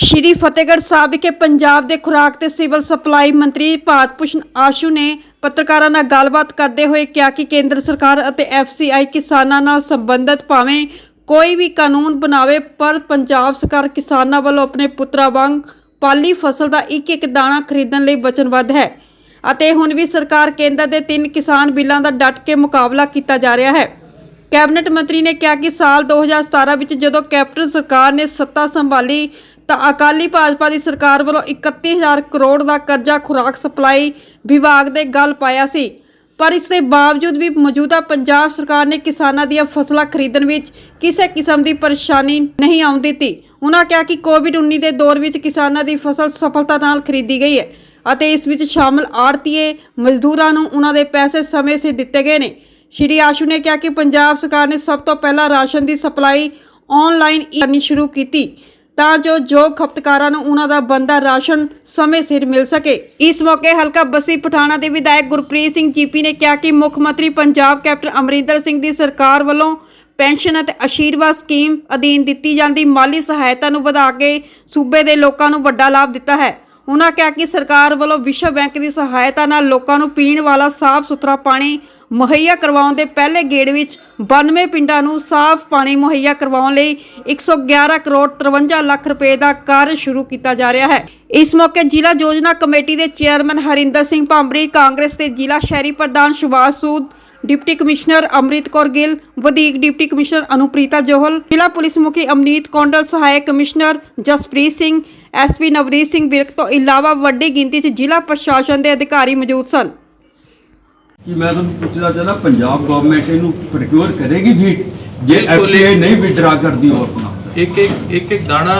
ਸ਼੍ਰੀ ਫਤਿਹਗੜ੍ਹ ਸਾਹਿਬ ਵਿਖੇ ਪੰਜਾਬ ਦੇ ਖੁਰਾਕ ਤੇ ਸਿਵਲ ਸਪਲਾਈ ਮੰਤਰੀ ਭਾਰਤ ਭੂਸ਼ਣ ਆਸ਼ੂ ਨੇ ਪੱਤਰਕਾਰਾਂ ਨਾਲ ਗੱਲਬਾਤ ਕਰਦੇ ਹੋਏ ਕਿਹਾ ਕਿ ਕੇਂਦਰ ਸਰਕਾਰ ਅਤੇ FCI ਕਿਸਾਨਾਂ ਨਾਲ ਸੰਬੰਧਿਤ ਭਾਵੇਂ ਕੋਈ ਵੀ ਕਾਨੂੰਨ ਬਣਾਵੇ ਪਰ ਪੰਜਾਬ ਸਰਕਾਰ ਕਿਸਾਨਾਂ ਵੱਲੋਂ ਆਪਣੇ ਪੁੱਤਰਾਂ ਵਾਂਗ ਪਾਲੀ ਫਸਲ ਦਾ ਇੱਕ ਇੱਕ ਦਾਣਾ ਖਰੀਦਣ ਲਈ ਵਚਨਬੱਧ ਹੈ ਅਤੇ ਹੁਣ ਵੀ ਸਰਕਾਰ ਕੇਂਦਰ ਦੇ 3 ਕਿਸਾਨ ਬਿੱਲਾਂ ਦਾ ਡਟ ਕੇ ਮੁਕਾਬਲਾ ਕੀਤਾ ਜਾ ਰਿਹਾ ਹੈ। कैबिनेट मंत्री ने कहा कि साल 2017 ਵਿੱਚ ਜਦੋਂ ਕੈਪਟਨ ਸਰਕਾਰ ਨੇ ਸੱਤਾ ਸੰਭਾਲੀ ਤਾਂ ਅਕਾਲੀ ਭਾਜਪਾ ਦੀ ਸਰਕਾਰ ਵੱਲੋਂ 31000 ਕਰੋੜ ਦਾ ਕਰਜ਼ਾ ਖੁਰਾਕ ਸਪਲਾਈ ਵਿਭਾਗ ਦੇ ਗਲ ਪਾਇਆ ਸੀ, ਪਰ ਇਸ ਦੇ ਬਾਵਜੂਦ ਵੀ ਮੌਜੂਦਾ ਪੰਜਾਬ ਸਰਕਾਰ ਨੇ ਕਿਸਾਨਾਂ ਦੀਆਂ ਫਸਲਾਂ ਖਰੀਦਣ ਵਿੱਚ ਕਿਸੇ ਕਿਸਮ ਦੀ ਪਰੇਸ਼ਾਨੀ ਨਹੀਂ ਆਉਣ ਦਿੱਤੀ। ਉਹਨਾਂ ਕਿਹਾ ਕਿ ਕੋਵਿਡ-19 ਦੇ ਦੌਰ ਵਿੱਚ ਕਿਸਾਨਾਂ ਦੀ ਫਸਲ ਸਫਲਤਾ ਨਾਲ ਖਰੀਦੀ ਗਈ ਹੈ ਅਤੇ ਇਸ ਵਿੱਚ ਸ਼ਾਮਲ ਆੜ੍ਹਤੀਏ ਮਜ਼ਦੂਰਾਂ ਨੂੰ ਉਹਨਾਂ ਦੇ ਪੈਸੇ ਸਮੇਂ ਸਿਰ ਦਿੱਤੇ ਗਏ ਨੇ। श्री आशू ने कहा कि पंजाब सरकार ने सब तो पहला राशन की सप्लाई ऑनलाइन करनी शुरू की जो खपतकारां नूं उन्हां दा बनदा राशन समय सिर मिल सके। इस मौके हलका बस्सी पठाणा के विधायक गुरप्रीत सिंह जीपी ने कहा कि मुख मंत्री पंजाब कैप्टन अमरिंदर सिंह की सरकार वालों पेंशन और आशीर्वाद स्कीम अधीन दी जाती माली सहायता नूं वधा के सूबे के लोगों नूं वड्डा लाभ दिता है। उन्होंने कहा कि सरकार वालों विश्व बैंक की सहायता नाल लोगों नूं पीण वाला साफ सुथरा पानी मुहैया करवाउण दे पहले गेड़ विच 92 पिंडां नूं साफ पानी मुहैया करवाउण लई 111 करोड़ 53 लाख रुपए का कार्य शुरू किया जा रहा है। इस मौके जिला योजना कमेटी के चेयरमैन हरिंदर सिंह भांबरी, कांग्रेस के जिला शहरी प्रधान सुभाष सूद, डिप्टी कमिश्नर अमृत कौर गिल, वधीक डिप्टी कमिश्नर अनुप्रीता जोहल, जिला पुलिस मुखी अमनीत कौंडल, सहायक कमिश्नर जसप्रीत सिंह, SP नवरीत सिंह विरक तो इलावा वड्डी गिनती च जिला प्रशासन के अधिकारी मौजूद सन। कि मैं तुम पूछना चाहना पंजाब गवर्नमेंट इनू प्रोक्योर करेगी भी जे FCI नहीं विड्रा करती हो अपना एक दाना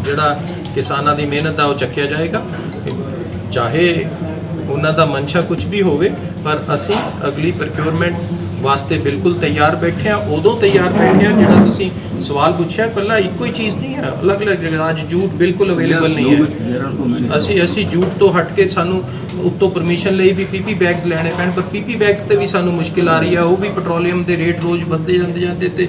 जिहड़ा किसानां दी मेहनत दा वो चक्या जाएगा, चाहे उन्हां दा मंशा कुछ भी होवे, पर असी अगली प्रोक्योरमेंट वास्ते बिल्कुल तैयार बैठे हैं। उदों तैयार बैठे हैं जिहड़ा तुसीं सवाल पूछा कल्ला इक्को ही चीज़ नहीं है, अलग अलग जगह अज जूट बिल्कुल अवेलेबल नहीं है। असी जूट तो हट के सानू उत्तों परमिशन ਲਈ भी PP बैग्स लैने पैण, पर PP बैग्स ते भी सानू मुश्किल आ रही है। वो भी पेट्रोलियम के रेट रोज़ बढ़ते जाते ते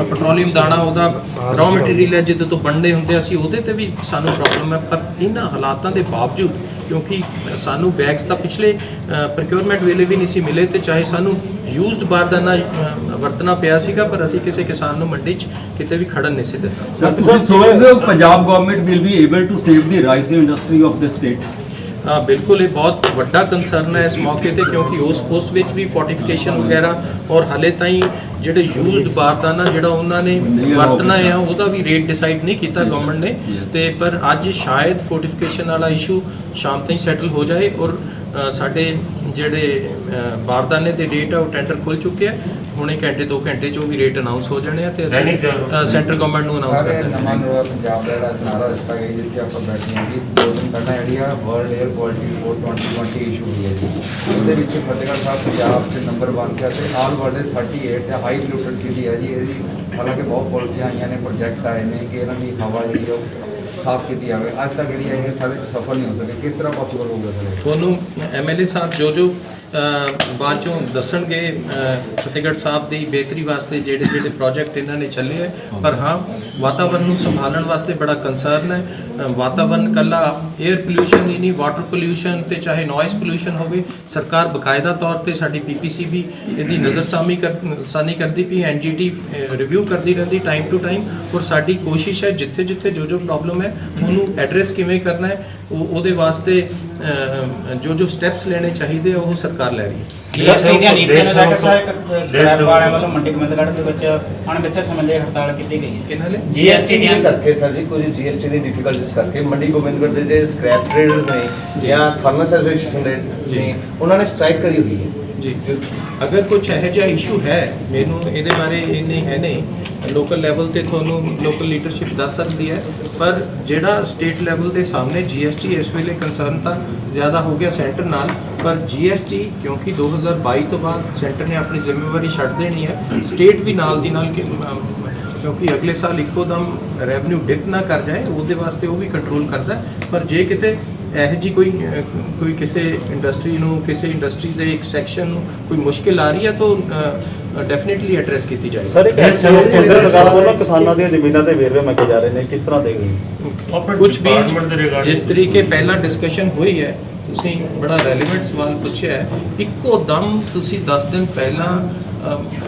पेट्रोलियम दाना ਉਹਦਾ रॉ मटीरियल है जिद्दों तो बनने होंगे असी ਉਹਦੇ ਤੇ भी सानू प्रॉब्लम है। पर इन्हां हालातां दे बावजूद क्योंकि सानू बैग्स तो पिछले प्रोक्योरमेंट वेले भी नहीं सी मिले तो चाहे सानू यूज्ड बारदाना वरतना पिया सीगा, पर असी किसी किसान नूं मंडी च किते भी खड़न नहीं सी दिता। सर तुसीं सोचदे हो Punjab government will be able to save the rice industry of the state? हाँ बिल्कुल, ये बहुत वड्डा कंसर्न है इस मौके पर, क्योंकि उस विच भी फोर्टिफिकेशन वगैरह और हाले ताईं ਜਿਹੜੇ ਯੂਜ਼ਡ ਬਾਰਦਾਨਾ ਜਿਹੜਾ ਉਹਨਾਂ ਨੇ ਵਰਤਣਾ ਹੈ ਉਹਦਾ ਵੀ ਰੇਟ ਡਿਸਾਈਡ ਨਹੀਂ ਕੀਤਾ ਗਵਰਨਮੈਂਟ ਨੇ, ਤੇ ਪਰ ਅੱਜ ਸ਼ਾਇਦ ਫੋਰਟੀਫਿਕੇਸ਼ਨ ਵਾਲਾ ਇਸ਼ੂ ਸ਼ਾਮ ਤਾਈਂ ਸੈਟਲ ਹੋ ਜਾਏ ਔਰ ਸਾਡੇ ਜਿਹੜੇ ਬਾਰਦਾਨੇ ਦੇ ਰੇਟ ਆ ਉਹ ਟੈਂਡਰ ਖੁੱਲ ਚੁੱਕੇ ਆ। ਹੁਣੇ ਘੰਟੇ 2 ਘੰਟੇ 'ਚ ਉਹ ਵੀ ਰੇਟ ਅਨਾਉਂਸ ਹੋ ਜਾਣੇ ਆ ਤੇ ਅਸੀਂ ਸੈਂਟਰ ਗਵਰਨਮੈਂਟ ਨੂੰ ਅਨਾਉਂਸ ਕਰ ਦਿੰਦੇ ਹਾਂ। ਪੰਜਾਬ ਦਾ ਨਾਰਾ ਦਿੱਤਾ ਗਿਆ ਜਿੱਥੇ ਆਪਾਂ ਬੈਠੇ ਹਾਂ ਕਿ 2 ਦਿਨ ਪਹਿਲਾਂ ਜਿਹੜੀ ਆ world air quality report 2020 issue ਹੋਈ ਹੈ ਜੀ, ਉਹਦੇ ਵਿੱਚ ਫਤਿਹਗੜ੍ਹ ਸਾਹਿਬ ਪੰਜਾਬ 'ਚ ਨੰਬਰ 1 ਤੇ ਅਤੇ ਆਲ ਵਰਲਡ 38 ਤੇ ਹਾਈ ਪੋਲੂਟਡ ਸਿਟੀ ਹੈ ਜੀ। ਇਹਦੀ ਹਾਲਾਂਕਿ ਬਹੁਤ ਪਾਲਿਸੀਆਂ ਆਈਆਂ ਨੇ, ਪ੍ਰੋਜੈਕਟ ਆਏ ਨੇ ਕਿ ਇਹਨਾਂ ਦੀ ਹਵਾ ਜਿਹੜੀ ਉਹ ਸਾਫ਼ ਕੀਤੀ ਜਾਵੇ, ਅੱਜ ਤੱਕ ਜਿਹੜੀ ਇਹ ਸਾਡੇ ਸਫਲ ਨਹੀਂ ਹੋ ਸਕੇ। ਕਿਸ ਤਰ੍ਹਾਂ ਪੋਸੀਬਲ ਹੋਊਗਾ ਸਰ? ਤੁਹਾਨੂੰ MLA ਸਾਹਿਬ ਜੋ ਬਾਅਦ ਚੋਂ ਦੱਸਣਗੇ ਫਤਿਹਗੜ੍ਹ ਸਾਹਿਬ ਦੀ ਬਿਹਤਰੀ ਵਾਸਤੇ ਜਿਹੜੇ ਪ੍ਰੋਜੈਕਟ ਇਹਨਾਂ ਨੇ ਚੱਲੇ ਹੈ। ਪਰ ਹਾਂ ਵਾਤਾਵਰਨ ਨੂੰ ਸੰਭਾਲਣ ਵਾਸਤੇ ਬੜਾ ਕੰਸਰਨ ਹੈ। ਵਾਤਾਵਰਨ ਕੱਲਾ 에ਅਰ ਪੋਲਿਊਸ਼ਨ ਹੀ ਨਹੀਂ, ਵਾਟਰ ਪੋਲਿਊਸ਼ਨ ਤੇ ਚਾਹੇ ਨੋਇਸ ਪੋਲਿਊਸ਼ਨ ਹੋਵੇ, ਸਰਕਾਰ ਬਕਾਇਦਾ ਤੌਰ ਤੇ ਸਾਡੀ PPC ਵੀ ਇਹਦੀ ਨਜ਼ਰਸਾਨੀ ਕਰਦੀ ਪਈ, NGT ਰਿਵਿਊ ਕਰਦੀ ਰਹਿੰਦੀ ਟਾਈਮ ਟੂ ਟਾਈਮ, ਔਰ ਸਾਡੀ ਕੋਸ਼ਿਸ਼ ਹੈ ਜਿੱਥੇ ਜਿੱਥੇ ਜੋ ਪ੍ਰੋਬਲਮ ਹੈ ਉਹਨੂੰ ਐਡਰੈਸ ਕਿਵੇਂ ਕਰਨਾ ਹੈ ਉਹਦੇ ਵਾਸਤੇ ਜੋ ਸਟੈਪਸ ਲੈਣੇ ਚਾਹੀਦੇ ਉਹ ਸਰਕਾਰ ਲੈ ਰਹੀ ਹੈ। GST ਦੀਆਂ ਨੀਤੀਆਂ ਨੂੰ ਲੈ ਕੇ ਸਾਰੇ ਸਕ੍ਰੈਪ ਵਾਲਿਆਂ ਵੱਲੋਂ ਮੰਡੀ ਗੋਬਿੰਦਗੜ੍ਹ ਦੇ ਵਿੱਚ ਅਣਮਿੱਥੇ ਸਮੇਂ ਲਈ ਹੜਤਾਲ ਕੀਤੀ ਗਈ ਹੈ। ਕਿਹਨਾਂ ਲਈ? GST ਦੀਆਂ ਕਰਕੇ ਸਰ ਜੀ, ਕੁਝ GST ਦੀ ਡਿਫਿਕਲਟੀਜ਼ ਕਰਕੇ ਮੰਡੀ ਗੋਬਿੰਦਗੜ੍ਹ ਦੇ ਜਿਹੜੇ ਸਕ੍ਰੈਪ ਟ੍ਰੇਡਰਸ ਨੇ ਜਾਂ ਫਰਨੈਸ ਐਸੋਸੀਏਸ਼ਨ ਦੇ ਨੇ ਉਹਨਾਂ ਨੇ ਸਟ੍ਰਾਈਕ ਕਰੀ ਹੋਈ ਹੈ ਜੀ। ਅਗਰ ਕੁਝ ਇਹੋ ਜਿਹਾ ਇਸ਼ੂ ਹੈ, ਮੈਨੂੰ ਇਹਦੇ ਬਾਰੇ ਇੰਨੇ ਹੈ ਨਹੀਂ, ਲੋਕਲ ਲੈਵਲ ਤੇ ਤੁਹਾਨੂੰ ਲੋਕਲ ਲੀਡਰਸ਼ਿਪ ਦੱਸ ਸਕਦੀ ਹੈ, ਪਰ ਜਿਹੜਾ ਸਟੇਟ ਲੈਵਲ ਦੇ ਸਾਹਮਣੇ GST ਇਸ ਵੇਲੇ ਕੰਸਰਨ ਤਾਂ ਜ਼ਿਆਦਾ ਹੋ ਗਿਆ ਸੈਂਟਰ ਨਾਲ, ਪਰ GST ਕਿਉਂਕਿ 2022 ਤੋਂ ਬਾਅਦ ਸੈਂਟਰ ਨੇ ਆਪਣੀ ਜ਼ਿੰਮੇਵਾਰੀ ਛੱਡ ਦੇਣੀ ਹੈ, ਸਟੇਟ ਵੀ ਨਾਲ ਦੀ ਨਾਲ ਕਿਉਂਕਿ ਅਗਲੇ ਸਾਲ ਇੱਕੋ ਦਮ ਰੈਵਨਿਊ ਡਿਪ ਨਾ ਕਰ ਜਾਏ ਉਹਦੇ ਵਾਸਤੇ ਉਹ ਵੀ ਕੰਟਰੋਲ ਕਰਦਾ। ਪਰ ਜੇ ਕਿਤੇ ਇਹੋ ਜਿਹੀ ਕੋਈ ਕਿਸੇ ਇੰਡਸਟਰੀ ਨੂੰ, ਕਿਸੇ ਇੰਡਸਟਰੀ ਦੇ ਇੱਕ ਸੈਕਸ਼ਨ ਨੂੰ ਕੋਈ ਮੁਸ਼ਕਿਲ ਆ ਰਹੀ ਹੈ ਤਾਂ ਡੈਫੀਨਿਟਲੀ ਐਡਰੈਸ ਕੀਤੀ ਜਾਏਗੀ। ਸਰ ਇੱਕ ਕੇਂਦਰ ਸਰਕਾਰ ਵੱਲੋਂ ਕਿਸਾਨਾਂ ਦੀਆਂ ਜ਼ਮੀਨਾਂ ਦੇ ਵੇਰਵੇ ਮੰਗੇ ਜਾ ਰਹੇ ਨੇ, ਕਿਸ ਤਰ੍ਹਾਂ ਦੇਖਦੇ? ਕੁਝ ਵੀ ਜਿਸ ਤਰੀਕੇ ਪਹਿਲਾਂ ਡਿਸਕਸ਼ਨ ਹੋਈ ਹੈ, ਤੁਸੀਂ ਬੜਾ ਰੈਲੇਵੈਂਟ ਸਵਾਲ ਪੁੱਛਿਆ ਹੈ। ਇੱਕੋ ਦਮ ਤੁਸੀਂ 10 ਦਿਨ ਪਹਿਲਾਂ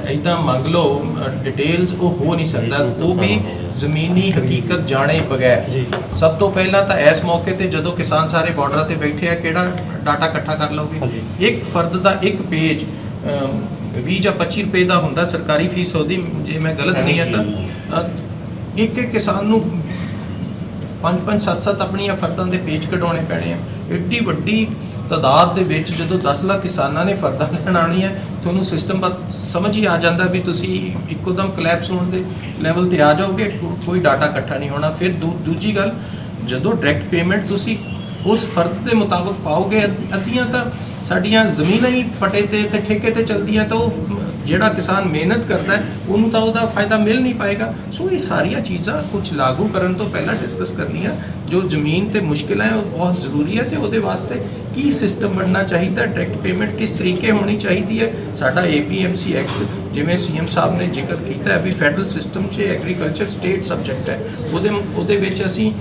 ਇੱਦਾਂ ਮੰਗ ਲਓ ਡਿਟੇਲਸ, ਉਹ ਹੋ ਨਹੀਂ ਸਕਦਾ, ਉਹ ਵੀ ਜ਼ਮੀਨੀ ਹਕੀਕਤ ਜਾਣੇ ਬਗੈਰ। ਸਭ ਤੋਂ ਪਹਿਲਾਂ ਤਾਂ ਇਸ ਮੌਕੇ ਤੇ ਜਦੋਂ ਕਿਸਾਨ ਸਾਰੇ ਬਾਰਡਰਾਂ ਤੇ ਬੈਠੇ ਆ, ਕਿਹੜਾ ਡਾਟਾ ਇਕੱਠਾ ਕਰ ਲਓਗੇ? ਇੱਕ ਫਰਦ ਦਾ ਇੱਕ ਪੇਜ 20 ਜਾਂ 25 ਰੁਪਏ ਦਾ ਹੁੰਦਾ ਸਰਕਾਰੀ ਫੀਸ ਉਹਦੀ, ਜੇ ਮੈਂ ਗਲਤ ਨਹੀਂ ਹੈ ਤਾਂ ਇੱਕ ਕਿਸਾਨ ਨੂੰ 5-5 7-7 ਆਪਣੀਆਂ ਫਰਦਾਂ ਦੇ ਪੇਜ ਕਢਾਉਣੇ ਪੈਣੇ ਆ। ਏਡੀ ਵੱਡੀ ਤਾਦਾਦ ਦੇ ਵਿੱਚ ਜਦੋਂ 10 ਲੱਖ ਕਿਸਾਨਾਂ ਨੇ ਫਰਦਾਂ ਲੈਣ ਆਉਣੀ ਹੈ, ਤੁਹਾਨੂੰ ਸਿਸਟਮ ਸਮਝ ਹੀ ਆ ਜਾਂਦਾ ਵੀ ਤੁਸੀਂ ਇੱਕੋਦਮ ਕਲੈਪਸ ਹੋਣ ਦੇ ਲੈਵਲ ਤੇ ਆ ਜਾਓਗੇ, ਕੋਈ ਡਾਟਾ ਇਕੱਠਾ ਨਹੀਂ ਹੋਣਾ। ਫਿਰ ਦੂਜੀ ਗੱਲ, ਜਦੋਂ ਡਾਇਰੈਕਟ ਪੇਮੈਂਟ ਤੁਸੀਂ ਉਸ ਫਰਦ ਦੇ ਮੁਤਾਬਕ ਪਾਓਗੇ, ਅੱਧੀਆਂ ਤਾਂ ਸਾਡੀਆਂ ਜ਼ਮੀਨਾਂ ਹੀ ਪਟੇ ਤੇ ਠੇਕੇ ਤੇ ਚਲਦੀਆਂ, ਤਾਂ ਉਹ ਜਿਹੜਾ ਕਿਸਾਨ ਮਿਹਨਤ ਕਰਦਾ ਉਹਨੂੰ ਤਾਂ ਉਹਦਾ ਫਾਇਦਾ ਮਿਲ ਨਹੀਂ ਪਾਏਗਾ। ਸੋ ਇਹ ਸਾਰੀਆਂ ਚੀਜ਼ਾਂ ਕੁਝ ਲਾਗੂ ਕਰਨ ਤੋਂ ਪਹਿਲਾਂ ਡਿਸਕਸ ਕਰਨੀਆਂ। ਜੋ ਜ਼ਮੀਨ ਤੇ ਮੁਸ਼ਕਿਲਾਂ ਹੈ ਉਹ ਬਹੁਤ ਜ਼ਰੂਰੀ ਹੈ, ਤੇ ਉਹਦੇ ਵਾਸਤੇ ਕੀ ਸਿਸਟਮ ਬਣਨਾ ਚਾਹੀਦਾ, ਡਾਇਰੈਕਟ ਪੇਮੈਂਟ ਕਿਸ ਤਰੀਕੇ ਹੋਣੀ ਚਾਹੀਦੀ ਹੈ। ਸਾਡਾ APMC ਐਕਟ, ਜਿਵੇਂ CM ਸਾਹਿਬ ਨੇ ਜ਼ਿਕਰ ਕੀਤਾ ਹੈ ਵੀ ਫੈਡਰਲ ਸਿਸਟਮ 'ਚ ਐਗਰੀਕਲਚਰ ਸਟੇਟ ਸਬਜੈਕਟ ਹੈ, ਉਹਦੇ ਵਿੱਚ ਅਸੀਂ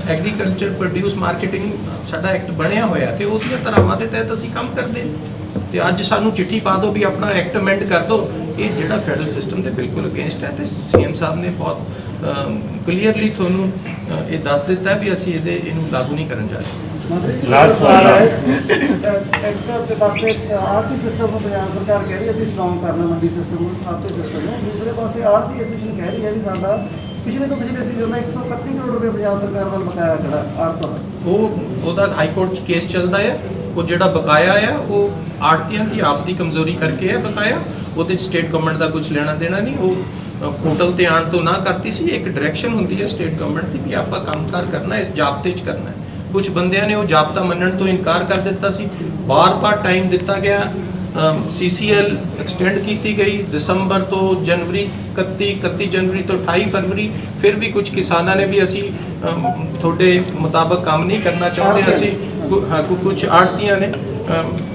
ਐਗਰੀਕਲਚਰ ਪ੍ਰੋਡਿਊਸ ਮਾਰਕੀਟਿੰਗ ਸਾਡਾ ਐਕਟ ਬਣਿਆ ਹੋਇਆ, ਤੇ ਉਹਦੀਆਂ ਧਾਰਾਵਾਂ ਦੇ ਤਹਿਤ ਅਸੀਂ ਕੰਮ ਕਰਦੇ ਹਾਂ। ਤੇ ਅੱਜ ਸਾਨੂੰ ਚਿੱਠੀ ਪਾ ਦਿਓ ਵੀ ਆਪਣਾ ਐਕਟ ਅਮੈਂਡ ਕਰ ਦਿਓ, ਇਹ ਜਿਹੜਾ ਫੈਡਰਲ ਸਿਸਟਮ ਦੇ ਬਿਲਕੁਲ ਅਗੇਂਸਟ ਹੈ। ਤੇ CM ਸਾਹਿਬ ਨੇ ਬਹੁਤ ਕਲੀਅਰਲੀ ਤੁਹਾਨੂੰ ਇਹ ਦੱਸ ਦਿੱਤਾ ਵੀ ਅਸੀਂ ਇਹਨੂੰ ਲਾਗੂ ਨਹੀਂ ਕਰਨ ਜਾ ਰਹੇ। ਲਾਸਟ ਸਵਾਲ ਹੈ ਟਰੈਕਟਰ ਦੇ ਪਾਸੇ ਆਰਥਿਕ ਸਿਸਟਮ ਨੂੰ ਪੰਜਾਬ ਸਰਕਾਰ ਕਹਿ ਰਹੀ ਹੈ ਅਸੀਂ ਸਟਰੋਂਗ ਕਰਨਾ ਮੰਡੀ ਸਿਸਟਮ ਨੂੰ, ਆਰਥਿਕ ਸਿਸਟਮ ਨੂੰ। ਦੂਸਰੇ ਪਾਸੇ ਆਰਥਿਕ ਐਸੋਸੀਏਸ਼ਨ ਕਹਿ ਰਹੀ ਹੈ ਵੀ ਸਾਡਾ ਪਿਛਲੇ ਸੀਜ਼ਨ ਦਾ 131 ਕਰੋੜ ਰੁਪਏ ਪੰਜਾਬ ਸਰਕਾਰ ਵੱਲ ਬਕਾਇਆ ਖੜਾ ਆੜਤ। ਉਹਦਾ ਹਾਈ ਕੋਰਟ 'ਚ ਕੇਸ ਚੱਲਦਾ ਹੈ। ਉਹ ਜਿਹੜਾ ਬਕਾਇਆ ਆ ਉਹ ਆੜਤੀਆਂ ਦੀ ਆਪਦੀ ਕਮਜ਼ੋਰੀ ਕਰਕੇ ਹੈ ਬਕਾਇਆ, ਉਹਦੇ 'ਚ ਸਟੇਟ ਗਵਰਨਮੈਂਟ ਦਾ ਕੁਝ ਲੈਣਾ ਦੇਣਾ ਨਹੀਂ। ਉਹ ਪੋਰਟਲ ਤੇ ਆਉਣ ਤੋਂ ਨਾ ਕਰਤੀ ਸੀ। ਇੱਕ ਡਾਇਰੈਕਸ਼ਨ ਹੁੰਦੀ ਹੈ ਸਟੇਟ ਗਵਰਨਮੈਂਟ ਦੀ ਵੀ ਆਪਾਂ ਕੰਮਕਾਰ ਕਰਨਾ, ਇਸ ਜਾਬਤੇ 'ਚ ਕਰਨਾ ਹੈ। ਕੁਝ ਬੰਦਿਆਂ ਨੇ ਉਹ ਜਾਬਤਾ ਮੰਨਣ ਤੋਂ ਇਨਕਾਰ ਕਰ ਦਿੱਤਾ ਸੀ। ਬਾਰ-ਬਾਰ ਟਾਈਮ ਦਿੱਤਾ ਗਿਆ, CCL ਐਕਸਟੈਂਡ ਕੀਤੀ ਗਈ ਦਸੰਬਰ ਤੋਂ ਜਨਵਰੀ, 31 ਜਨਵਰੀ ਤੋਂ 28 ਫਰਵਰੀ। ਫਿਰ ਵੀ ਕੁਝ ਕਿਸਾਨਾਂ ਨੇ ਵੀ ਅਸੀਂ ਤੁਹਾਡੇ ਮੁਤਾਬਕ ਕੰਮ ਨਹੀਂ ਕਰਨਾ ਚਾਹੁੰਦੇ, ਅਸੀਂ ਕੁਝ ਆੜਤੀਆਂ ਨੇ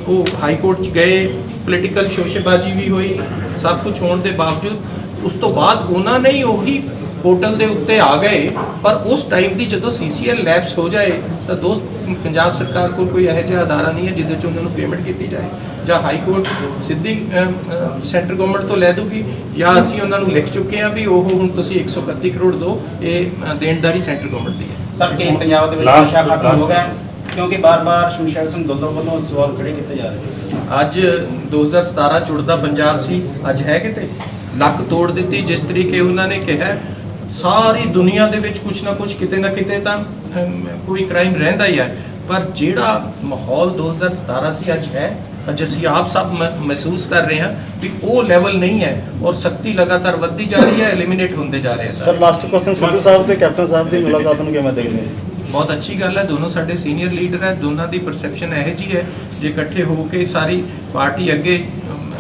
ਉਹ ਹਾਈ ਕੋਰਟ 'ਚ ਗਏ, ਪੋਲੀਟੀਕਲ ਸ਼ੋਸ਼ੇਬਾਜ਼ੀ ਵੀ ਹੋਈ। ਸਭ ਕੁਝ ਹੋਣ ਦੇ ਬਾਵਜੂਦ ਉਸ ਤੋਂ ਬਾਅਦ ਉਹਨਾਂ ਨੇ ਹੀ ਉਹੀ ਪੋਰਟਲ ਦੇ ਉੱਤੇ ਆ ਗਏ। ਪਰ ਉਸ ਟਾਈਮ ਦੀ ਜਦੋਂ CCL ਲੈਪਸ ਹੋ ਜਾਏ ਤਾਂ ਦੋਸਤ ਪੰਜਾਬ ਸਰਕਾਰ ਕੋਲ ਕੋਈ ਇਹੋ ਜਿਹਾ ਅਦਾਰਾ ਨਹੀਂ ਹੈ ਜਿਹਦੇ 'ਚ ਉਹਨਾਂ ਨੂੰ ਪੇਮੈਂਟ ਕੀਤੀ ਜਾਏ। ਜਾਂ ਹਾਈ ਕੋਰਟ ਸਿੱਧੀ ਸੈਂਟਰ ਗਵਰਨਮੈਂਟ ਤੋਂ ਲੈ ਦੂਗੀ, ਜਾਂ ਅਸੀਂ ਉਹਨਾਂ ਨੂੰ ਲਿਖ ਚੁੱਕੇ ਹਾਂ ਵੀ ਉਹ ਹੁਣ ਤੁਸੀਂ 131 ਕਰੋੜ ਦਿਓ, ਇਹ ਦੇਣਦਾਰੀ ਸੈਂਟਰ ਗਵਰਨਮੈਂਟ ਦੀ ਹੈ। ਸਰ ਕੀ ਪੰਜਾਬ ਦੇ ਵਿੱਚ ਨਸ਼ਾ ਖਤਮ ਹੋ ਗਿਆ, ਕਿਉਂਕਿ ਬਾਰ-ਬਾਰ ਸ਼ਮਸ਼ੇਰ ਸਿੰਘ ਦੁੱਲੋ ਵੱਲੋਂ ਸਵਾਲ ਖੜੇ ਕੀਤੇ ਜਾ ਰਹੇ। ਅੱਜ 2017 ਜੁੜਦਾ ਪੰਜਾਬ ਸੀ, ਅੱਜ ਹੈ ਕਿਤੇ ਲੱਕ ਤੋੜ ਦਿੱਤੀ। ਜਿਸ ਤਰੀਕੇ ਉਹਨਾਂ ਨੇ ਕਿਹਾ ਸਾਰੀ ਦੁਨੀਆ ਦੇ ਵਿੱਚ ਕੁਝ ਨਾ ਕੁਝ ਕਿਤੇ ਨਾ ਕਿਤੇ ਤਾਂ ਕੋਈ ਕ੍ਰਾਈਮ ਰਹਿੰਦਾ ਹੀ ਹੈ, ਪਰ ਜਿਹੜਾ ਮਾਹੌਲ 2017 ਸੀ ਅੱਜ ਹੈ। ਅੱਜ ਅਸੀਂ ਆਪ ਸਭ ਮਹਿਸੂਸ ਕਰ ਰਹੇ ਹਾਂ ਵੀ ਉਹ ਲੈਵਲ ਨਹੀਂ ਹੈ, ਔਰ ਸਖਤੀ ਲਗਾਤਾਰ ਵੱਧਦੀ ਜਾ ਰਹੀ ਹੈ, ਐਲੀਮੀਨੇਟ ਹੁੰਦੇ ਜਾ ਰਹੇ ਸਰ ਲਾਸਟ ਕੁਐਸਚਨ ਸਿੱਧੂ ਸਾਹਿਬ ਤੇ ਕੈਪਟਨ ਸਾਹਿਬ ਦੀ ਮੁਲਾਕਾਤ ਨੂੰ ਕਿਵੇਂ ਦੇਖਦੇ ਹੋ? ਬਹੁਤ ਅੱਛੀ ਗੱਲ ਹੈ। ਦੋਨੋਂ ਸਾਡੇ ਸੀਨੀਅਰ ਲੀਡਰ ਹੈ, ਦੋਨਾਂ ਦੀ ਪਰਸੈਪਸ਼ਨ ਇਹੋ ਜਿਹੀ ਹੈ ਜੇ ਇਕੱਠੇ ਹੋ ਕੇ ਸਾਰੀ ਪਾਰਟੀ ਅੱਗੇ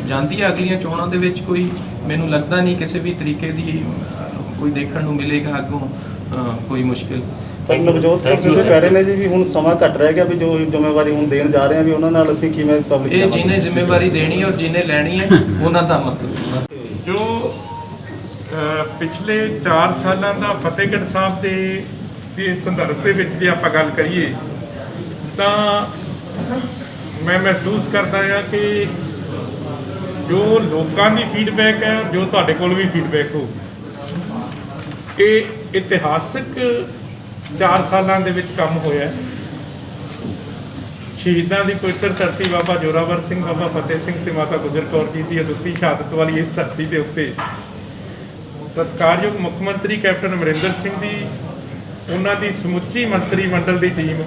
ਜਾਂਦੀ ਹੈ ਅਗਲੀਆਂ ਚੋਣਾਂ ਦੇ ਵਿੱਚ, ਕੋਈ ਮੈਨੂੰ ਲੱਗਦਾ ਨਹੀਂ ਕਿਸੇ ਵੀ ਤਰੀਕੇ ਦੀ ਕੋਈ ਦੇਖਣ ਨੂੰ ਮਿਲੇਗਾ ਅੱਗੋਂ ਕੋਈ ਮੁਸ਼ਕਿਲ। ਪਰ ਨਵਜੋਤ ਕੌਰ ਸਿੱਧੂ ਕਹਿ ਰਹੇ ਨੇ ਜੀ ਵੀ ਹੁਣ ਸਮਾਂ ਘੱਟ ਰਹਿ ਗਿਆ, ਵੀ ਜੋ ਜ਼ਿੰਮੇਵਾਰੀ ਹੁਣ ਦੇਣ ਜਾ ਰਹੇ ਹਾਂ ਵੀ ਉਹਨਾਂ ਨਾਲ ਅਸੀਂ ਕਿਵੇਂ ਪਬਲਿਕ ਇਹ ਜਿਹਨੇ ਜ਼ਿੰਮੇਵਾਰੀ ਦੇਣੀ ਹੈ ਔਰ ਜਿਹਨੇ ਲੈਣੀ ਹੈ ਉਹਨਾਂ ਦਾ ਮਤਲਬ। ਜੋ ਪਿਛਲੇ 4 ਸਾਲਾਂ ਦਾ ਫਤਿਹਗੜ੍ਹ ਸਾਹਿਬ ਦੇ ਸੰਦਰਭ ਦੇ ਵਿੱਚ ਜੇ ਆਪਾਂ ਗੱਲ ਕਰੀਏ ਤਾਂ ਮੈਂ ਮਹਿਸੂਸ ਕਰਦਾ ਹਾਂ ਕਿ ਜੋ ਲੋਕਾਂ ਦੀ ਫੀਡਬੈਕ ਹੈ, ਜੋ ਤੁਹਾਡੇ ਕੋਲ ਵੀ ਫੀਡਬੈਕ ਹੋ, ਇਹ ਇਤਿਹਾਸਕ 4 ਸਾਲਾਂ ਦੇ ਵਿੱਚ ਕੰਮ ਹੋਇਆ। ਸ਼ਹੀਦਾਂ ਦੀ ਪਵਿੱਤਰ ਧਰਤੀ ਬਾਬਾ ਜ਼ੋਰਾਵਰ ਸਿੰਘ, ਬਾਬਾ ਫਤਿਹ ਸਿੰਘ ਤੇ ਮਾਤਾ ਗੁਜਰ ਕੌਰ ਜੀ ਦੀ ਅਦੁੱਤੀ ਸ਼ਹਾਦਤ ਵਾਲੀ ਇਸ ਧਰਤੀ ਦੇ ਉੱਤੇ ਸਤਿਕਾਰਯੋਗ ਮੁੱਖ ਮੰਤਰੀ ਕੈਪਟਨ ਅਮਰਿੰਦਰ ਸਿੰਘ ਦੀ, ਉਹਨਾਂ ਦੀ ਸਮੁੱਚੀ ਮੰਤਰੀ ਮੰਡਲ ਦੀ ਟੀਮ,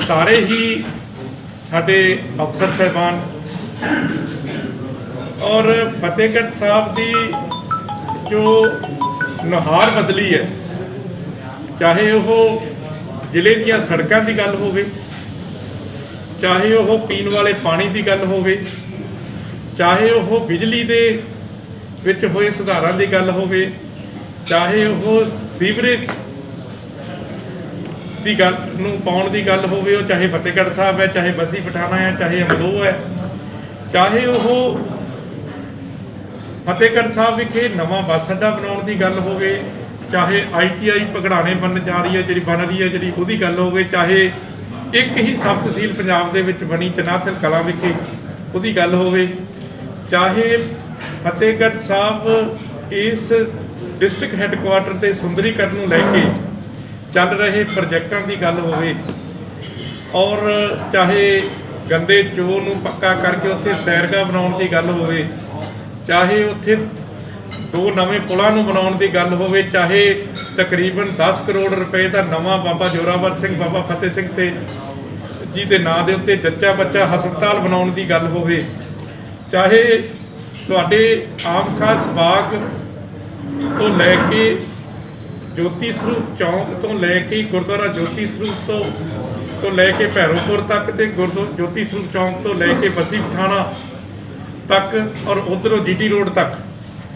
ਸਾਰੇ ਹੀ ਸਾਡੇ ਅਫਸਰ ਸਾਹਿਬਾਨ ਔਰ ਫਤਿਹਗੜ੍ਹ ਸਾਹਿਬ ਦੀ ਜੋ ਨੁਹਾਰ ਬਦਲੀ ਹੈ, ਚਾਹੇ ਉਹ ਜ਼ਿਲ੍ਹੇ ਦੀਆਂ ਸੜਕਾਂ ਦੀ ਗੱਲ ਹੋਵੇ, ਚਾਹੇ ਉਹ ਪੀਣ ਵਾਲੇ ਪਾਣੀ ਦੀ ਗੱਲ ਹੋਵੇ, ਚਾਹੇ ਉਹ ਬਿਜਲੀ ਦੇ ਵਿੱਚ ਹੋਏ ਸੁਧਾਰਾਂ ਦੀ ਗੱਲ ਹੋਵੇ, ਚਾਹੇ ਉਹ ਸੀਵਰੇਜ ਦੀ ਗੱਲ ਨੂੰ ਪਾਉਣ ਦੀ ਗੱਲ ਹੋਵੇ, ਉਹ ਚਾਹੇ ਫਤਿਹਗੜ੍ਹ ਸਾਹਿਬ ਹੈ, ਚਾਹੇ ਬਸੀ ਪਠਾਣਾ ਹੈ, ਚਾਹੇ ਅਮਲੋਹ ਹੈ, ਚਾਹੇ ਉਹ ਫਤਿਹਗੜ੍ਹ ਸਾਹਿਬ ਵਿਖੇ ਨਵਾਂ ਬੱਸ ਅੱਡਾ ਬਣਾਉਣ ਦੀ ਗੱਲ ਹੋਵੇ, ਚਾਹੇ ITI ਭਗੜਾਣੇ ਬਣਨ ਜਾ ਰਹੀ ਹੈ ਬਣ ਰਹੀ ਹੈ ਉਹਦੀ ਗੱਲ ਹੋਵੇ, ਚਾਹੇ ਇੱਕ ਹੀ ਸਬ ਤਹਿਸੀਲ ਪੰਜਾਬ ਦੇ ਵਿੱਚ ਬਣੀ ਚਨਾਥਲ ਕਲਾਂ ਵਿਖੇ ਉਹਦੀ ਗੱਲ ਹੋਵੇ, ਚਾਹੇ ਫਤਿਹਗੜ੍ਹ ਸਾਹਿਬ ਇਸ ਡਿਸਟ੍ਰਿਕਟ ਹੈੱਡਕੁਆਟਰ ਤੇ ਸੁੰਦਰੀਕਰਨ ਨੂੰ ਲੈ ਕੇ ਚੱਲ ਰਹੇ ਪ੍ਰੋਜੈਕਟਾਂ ਦੀ ਗੱਲ ਹੋਵੇ, ਔਰ ਚਾਹੇ ਗੰਦੇ ਚੋਅ ਨੂੰ ਪੱਕਾ ਕਰਕੇ ਉੱਥੇ ਸੈਰਗਾਹ ਬਣਾਉਣ ਦੀ ਗੱਲ ਹੋਵੇ, ਚਾਹੇ ਉੱਥੇ 2 ਨਵੇਂ ਪੁਲਾਂ ਨੂੰ ਬਣਾਉਣ ਦੀ ਗੱਲ ਹੋਵੇ, ਚਾਹੇ ਤਕਰੀਬਨ 10 ਕਰੋੜ ਰੁਪਏ ਦਾ ਨਵਾਂ ਬਾਬਾ ਜੋਰਾਵਰ ਸਿੰਘ ਬਾਬਾ ਫਤਿਹ ਸਿੰਘ ਤੇ ਜੀ ਦੇ ਨਾਂ ਦੇ ਉੱਤੇ ਜੱਚਾ ਬੱਚਾ ਹਸਪਤਾਲ ਬਣਾਉਣ ਦੀ ਗੱਲ ਹੋਵੇ, ਚਾਹੇ ਤੁਹਾਡੇ ਆਮ ਖਾਸ ਬਾਗ ਤੋਂ ਲੈ ਕੇ ਜੋਤੀ ਸਰੂਪ ਚੌਂਕ ਤੋਂ ਲੈ ਕੇ ਗੁਰਦੁਆਰਾ ਜੋਤੀ ਸਰੂਪ ਤੋਂ ਲੈ ਕੇ ਭੈਰੋਪੁਰ ਤੱਕ ਤੇ ਜੋਤੀ ਸਰੂਪ ਚੌਂਕ ਤੋਂ ਲੈ ਕੇ ਬਸੀ ਪਠਾਣਾ ਤੱਕ ਔਰ ਉਧਰੋਂ GT ਰੋਡ ਤੱਕ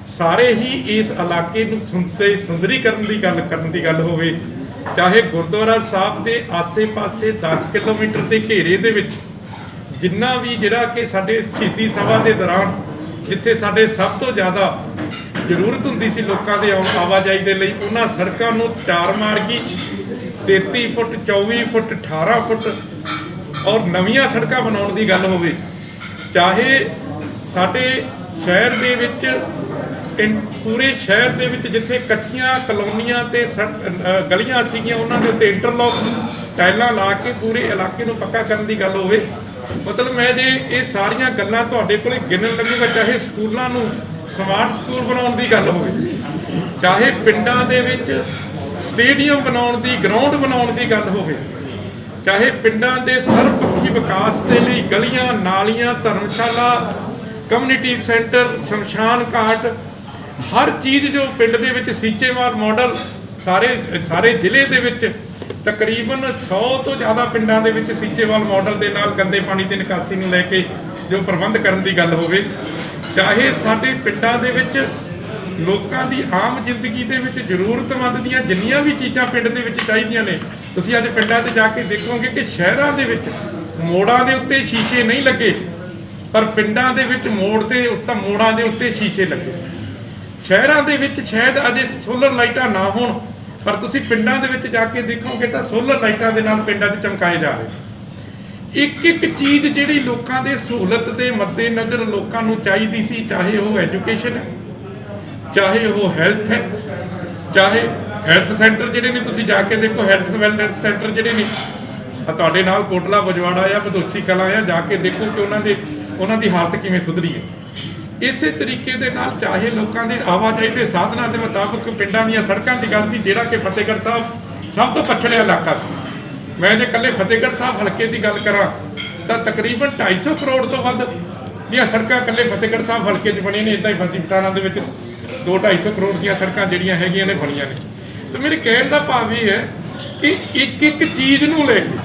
ਸਾਰੇ ਹੀ ਇਸ ਇਲਾਕੇ ਨੂੰ ਸੁੰਦਰੀਕਰਨ ਦੀ ਗੱਲ ਕਰਨ ਦੀ ਗੱਲ ਹੋਵੇ, ਚਾਹੇ ਗੁਰਦੁਆਰਾ ਸਾਹਿਬ ਦੇ ਆਸੇ-ਪਾਸੇ 10 ਕਿਲੋਮੀਟਰ ਦੇ ਘੇਰੇ ਦੇ ਵਿੱਚ ਜਿੰਨਾ ਵੀ ਜਿਹੜਾ ਕਿ ਸਾਡੇ ਸ਼ਹੀਦੀ ਸਭਾ ਦੇ ਦੌਰਾਨ ਜਿੱਥੇ ਸਾਡੇ ਸਭ ਤੋਂ ਜ਼ਿਆਦਾ ਜ਼ਰੂਰਤ ਹੁੰਦੀ ਸੀ ਲੋਕਾਂ ਦੇ ਆਵਾਜਾਈ ਦੇ ਲਈ, ਉਹਨਾਂ ਸੜਕਾਂ ਨੂੰ 4 ਮਾਰਗੀ 33 ਫੁੱਟ 24 ਫੁੱਟ 18 ਫੁੱਟ ਔਰ ਨਵੀਆਂ ਸੜਕਾਂ ਬਣਾਉਣ ਦੀ ਗੱਲ ਹੋਵੇ, ਚਾਹੇ ਸਾਡੇ ਸ਼ਹਿਰ ਦੇ ਵਿੱਚ ਪੂਰੇ ਸ਼ਹਿਰ ਦੇ ਵਿੱਚ ਜਿੱਥੇ ਕੱਚੀਆਂ ਕਲੋਨੀਆਂ ਤੇ ਗਲੀਆਂ ਸੀਗੀਆਂ ਉਹਨਾਂ ਦੇ ਉੱਤੇ ਇੰਟਰਲੌਕ ਟਾਈਲਾਂ ਲਾ ਕੇ ਪੂਰੇ ਇਲਾਕੇ ਨੂੰ ਪੱਕਾ ਕਰਨ ਦੀ ਗੱਲ ਹੋਵੇ। ਮਤਲਬ ਮੈਂ ਜੇ ਇਹ ਸਾਰੀਆਂ ਗੱਲਾਂ ਤੁਹਾਡੇ ਕੋਲੇ ਗਿਣਨ ਲੱਗੂਗਾ, ਚਾਹੇ ਸਕੂਲਾਂ ਨੂੰ ਸਮਾਰਟ ਸਕੂਲ ਬਣਾਉਣ ਦੀ ਗੱਲ ਹੋਵੇ, ਚਾਹੇ ਪਿੰਡਾਂ ਦੇ ਵਿੱਚ ਸਟੇਡੀਅਮ ਬਣਾਉਣ ਦੀ ਗਰਾਊਂਡ ਬਣਾਉਣ ਦੀ ਗੱਲ ਹੋਵੇ, ਚਾਹੇ ਪਿੰਡਾਂ ਦੇ ਸਰਬਪੱਖੀ ਵਿਕਾਸ ਦੇ ਲਈ ਗਲੀਆਂ ਨਾਲੀਆਂ ਧਰਮਸ਼ਾਲਾ ਕਮਿਊਨਿਟੀ ਸੈਂਟਰ ਸ਼ਮਸ਼ਾਨ ਘਾਟ ਹਰ ਚੀਜ਼ ਜੋ ਪਿੰਡ ਦੇ ਵਿੱਚ ਸੀਚੇਵਾਲ ਮਾਡਲ ਸਾਰੇ ਜ਼ਿਲ੍ਹੇ ਦੇ ਵਿੱਚ ਤਕਰੀਬਨ 100 ਤੋਂ ਜ਼ਿਆਦਾ ਪਿੰਡਾਂ ਦੇ ਵਿੱਚ ਸੀਚੇਵਾਲ ਮਾਡਲ ਦੇ ਨਾਲ ਗੰਦੇ ਪਾਣੀ ਦੀ ਨਿਕਾਸੀ ਨੂੰ ਲੈ ਕੇ ਜੋ ਪ੍ਰਬੰਧ ਕਰਨ ਦੀ ਗੱਲ ਹੋਵੇ, ਚਾਹੇ ਸਾਡੇ ਪਿੰਡਾਂ ਦੇ ਵਿੱਚ ਲੋਕਾਂ ਦੀ ਆਮ ਜ਼ਿੰਦਗੀ ਦੇ ਵਿੱਚ ਜ਼ਰੂਰਤਮੰਦ ਦੀਆਂ ਜਿੰਨੀਆਂ ਵੀ ਚੀਜ਼ਾਂ ਪਿੰਡ ਦੇ ਵਿੱਚ ਚਾਹੀਦੀਆਂ ਨੇ, ਤੁਸੀਂ ਅੱਜ ਪਿੰਡਾਂ 'ਚ ਜਾ ਕੇ ਦੇਖੋਗੇ ਕਿ ਸ਼ਹਿਰਾਂ ਦੇ ਵਿੱਚ ਮੋੜਾਂ ਦੇ ਉੱਤੇ ਸ਼ੀਸ਼ੇ ਨਹੀਂ ਲੱਗੇ, ਪਰ ਪਿੰਡਾਂ ਦੇ ਵਿੱਚ ਮੋੜਾਂ ਦੇ ਉੱਤੇ ਸ਼ੀਸ਼ੇ ਲੱਗੇ। ਸ਼ਹਿਰਾਂ ਦੇ ਵਿੱਚ ਸ਼ਾਇਦ ਅਜੇ ਸੋਲਰ ਲਾਈਟਾਂ ਨਾ ਹੋਣ, ਪਰ ਤੁਸੀਂ ਪਿੰਡਾਂ ਦੇ ਵਿੱਚ ਜਾ ਕੇ ਦੇਖੋਗੇ ਤਾਂ ਸੋਲਰ ਲਾਈਟਾਂ ਦੇ ਨਾਲ ਪਿੰਡਾਂ 'ਚ ਚਮਕਾਏ ਜਾ ਰਹੇ। ਇੱਕ ਚੀਜ਼ ਜਿਹੜੀ ਲੋਕਾਂ ਦੇ ਸਹੂਲਤ ਦੇ ਮੱਦੇ ਨਜ਼ਰ ਲੋਕਾਂ ਨੂੰ ਚਾਹੀਦੀ ਸੀ, ਚਾਹੇ ਉਹ ਐਜੂਕੇਸ਼ਨ ਹੈ, ਚਾਹੇ ਉਹ ਹੈਲਥ ਹੈ, ਚਾਹੇ ਹੈਲਥ ਸੈਂਟਰ ਜਿਹੜੇ ਨੇ ਤੁਸੀਂ ਜਾ ਕੇ ਦੇਖੋ, ਹੈਲਥ ਵੈਲਨੈਸ ਸੈਂਟਰ ਜਿਹੜੇ ਨੇ ਤੁਹਾਡੇ ਨਾਲ ਕੋਟਲਾ ਬਜਵਾੜਾ ਆ ਬਦੋਚੀ ਕਲਾਂ ਆ, ਜਾ ਕੇ ਦੇਖੋ ਕਿ ਉਹਨਾਂ ਦੀ ਹਾਲਤ ਕਿਵੇਂ ਸੁਧਰੀ ਹੈ। ਇਸੇ ਤਰੀਕੇ ਦੇ ਨਾਲ ਚਾਹੇ ਲੋਕਾਂ ਦੇ ਆਵਾਜਾਈ ਦੇ ਸਾਧਨਾਂ ਦੇ ਮੁਤਾਬਕ ਪਿੰਡਾਂ ਦੀਆਂ ਸੜਕਾਂ ਦੀ ਗੱਲ ਸੀ, ਜਿਹੜਾ ਕਿ ਫਤਿਹਗੜ੍ਹ ਸਾਹਿਬ ਸਭ ਤੋਂ ਪਛੜਿਆ ਇਲਾਕਾ ਸੀ। ਮੈਂ ਜੇ ਇਕੱਲੇ ਫਤਿਹਗੜ੍ਹ ਸਾਹਿਬ ਹਲਕੇ ਦੀ ਗੱਲ ਕਰਾਂ ਤਾਂ ਤਕਰੀਬਨ 250 ਕਰੋੜ ਤੋਂ ਵੱਧ ਦੀਆਂ ਸੜਕਾਂ ਇਕੱਲੇ ਫਤਿਹਗੜ੍ਹ ਸਾਹਿਬ ਹਲਕੇ 'ਚ ਬਣੀਆਂ ਨੇ। ਇੱਦਾਂ ਹੀ ਬਸੀ ਪਠਾਣਾ ਦੇ ਵਿੱਚ 200-250 ਕਰੋੜ ਦੀਆਂ ਸੜਕਾਂ ਜਿਹੜੀਆਂ ਹੈਗੀਆਂ ਨੇ ਬਣੀਆਂ ਨੇ। ਤੇ ਮੇਰੇ ਕਹਿਣ ਦਾ ਭਾਵ ਇਹ ਹੈ ਕਿ ਇੱਕ ਚੀਜ਼ ਨੂੰ ਲੈ ਕੇ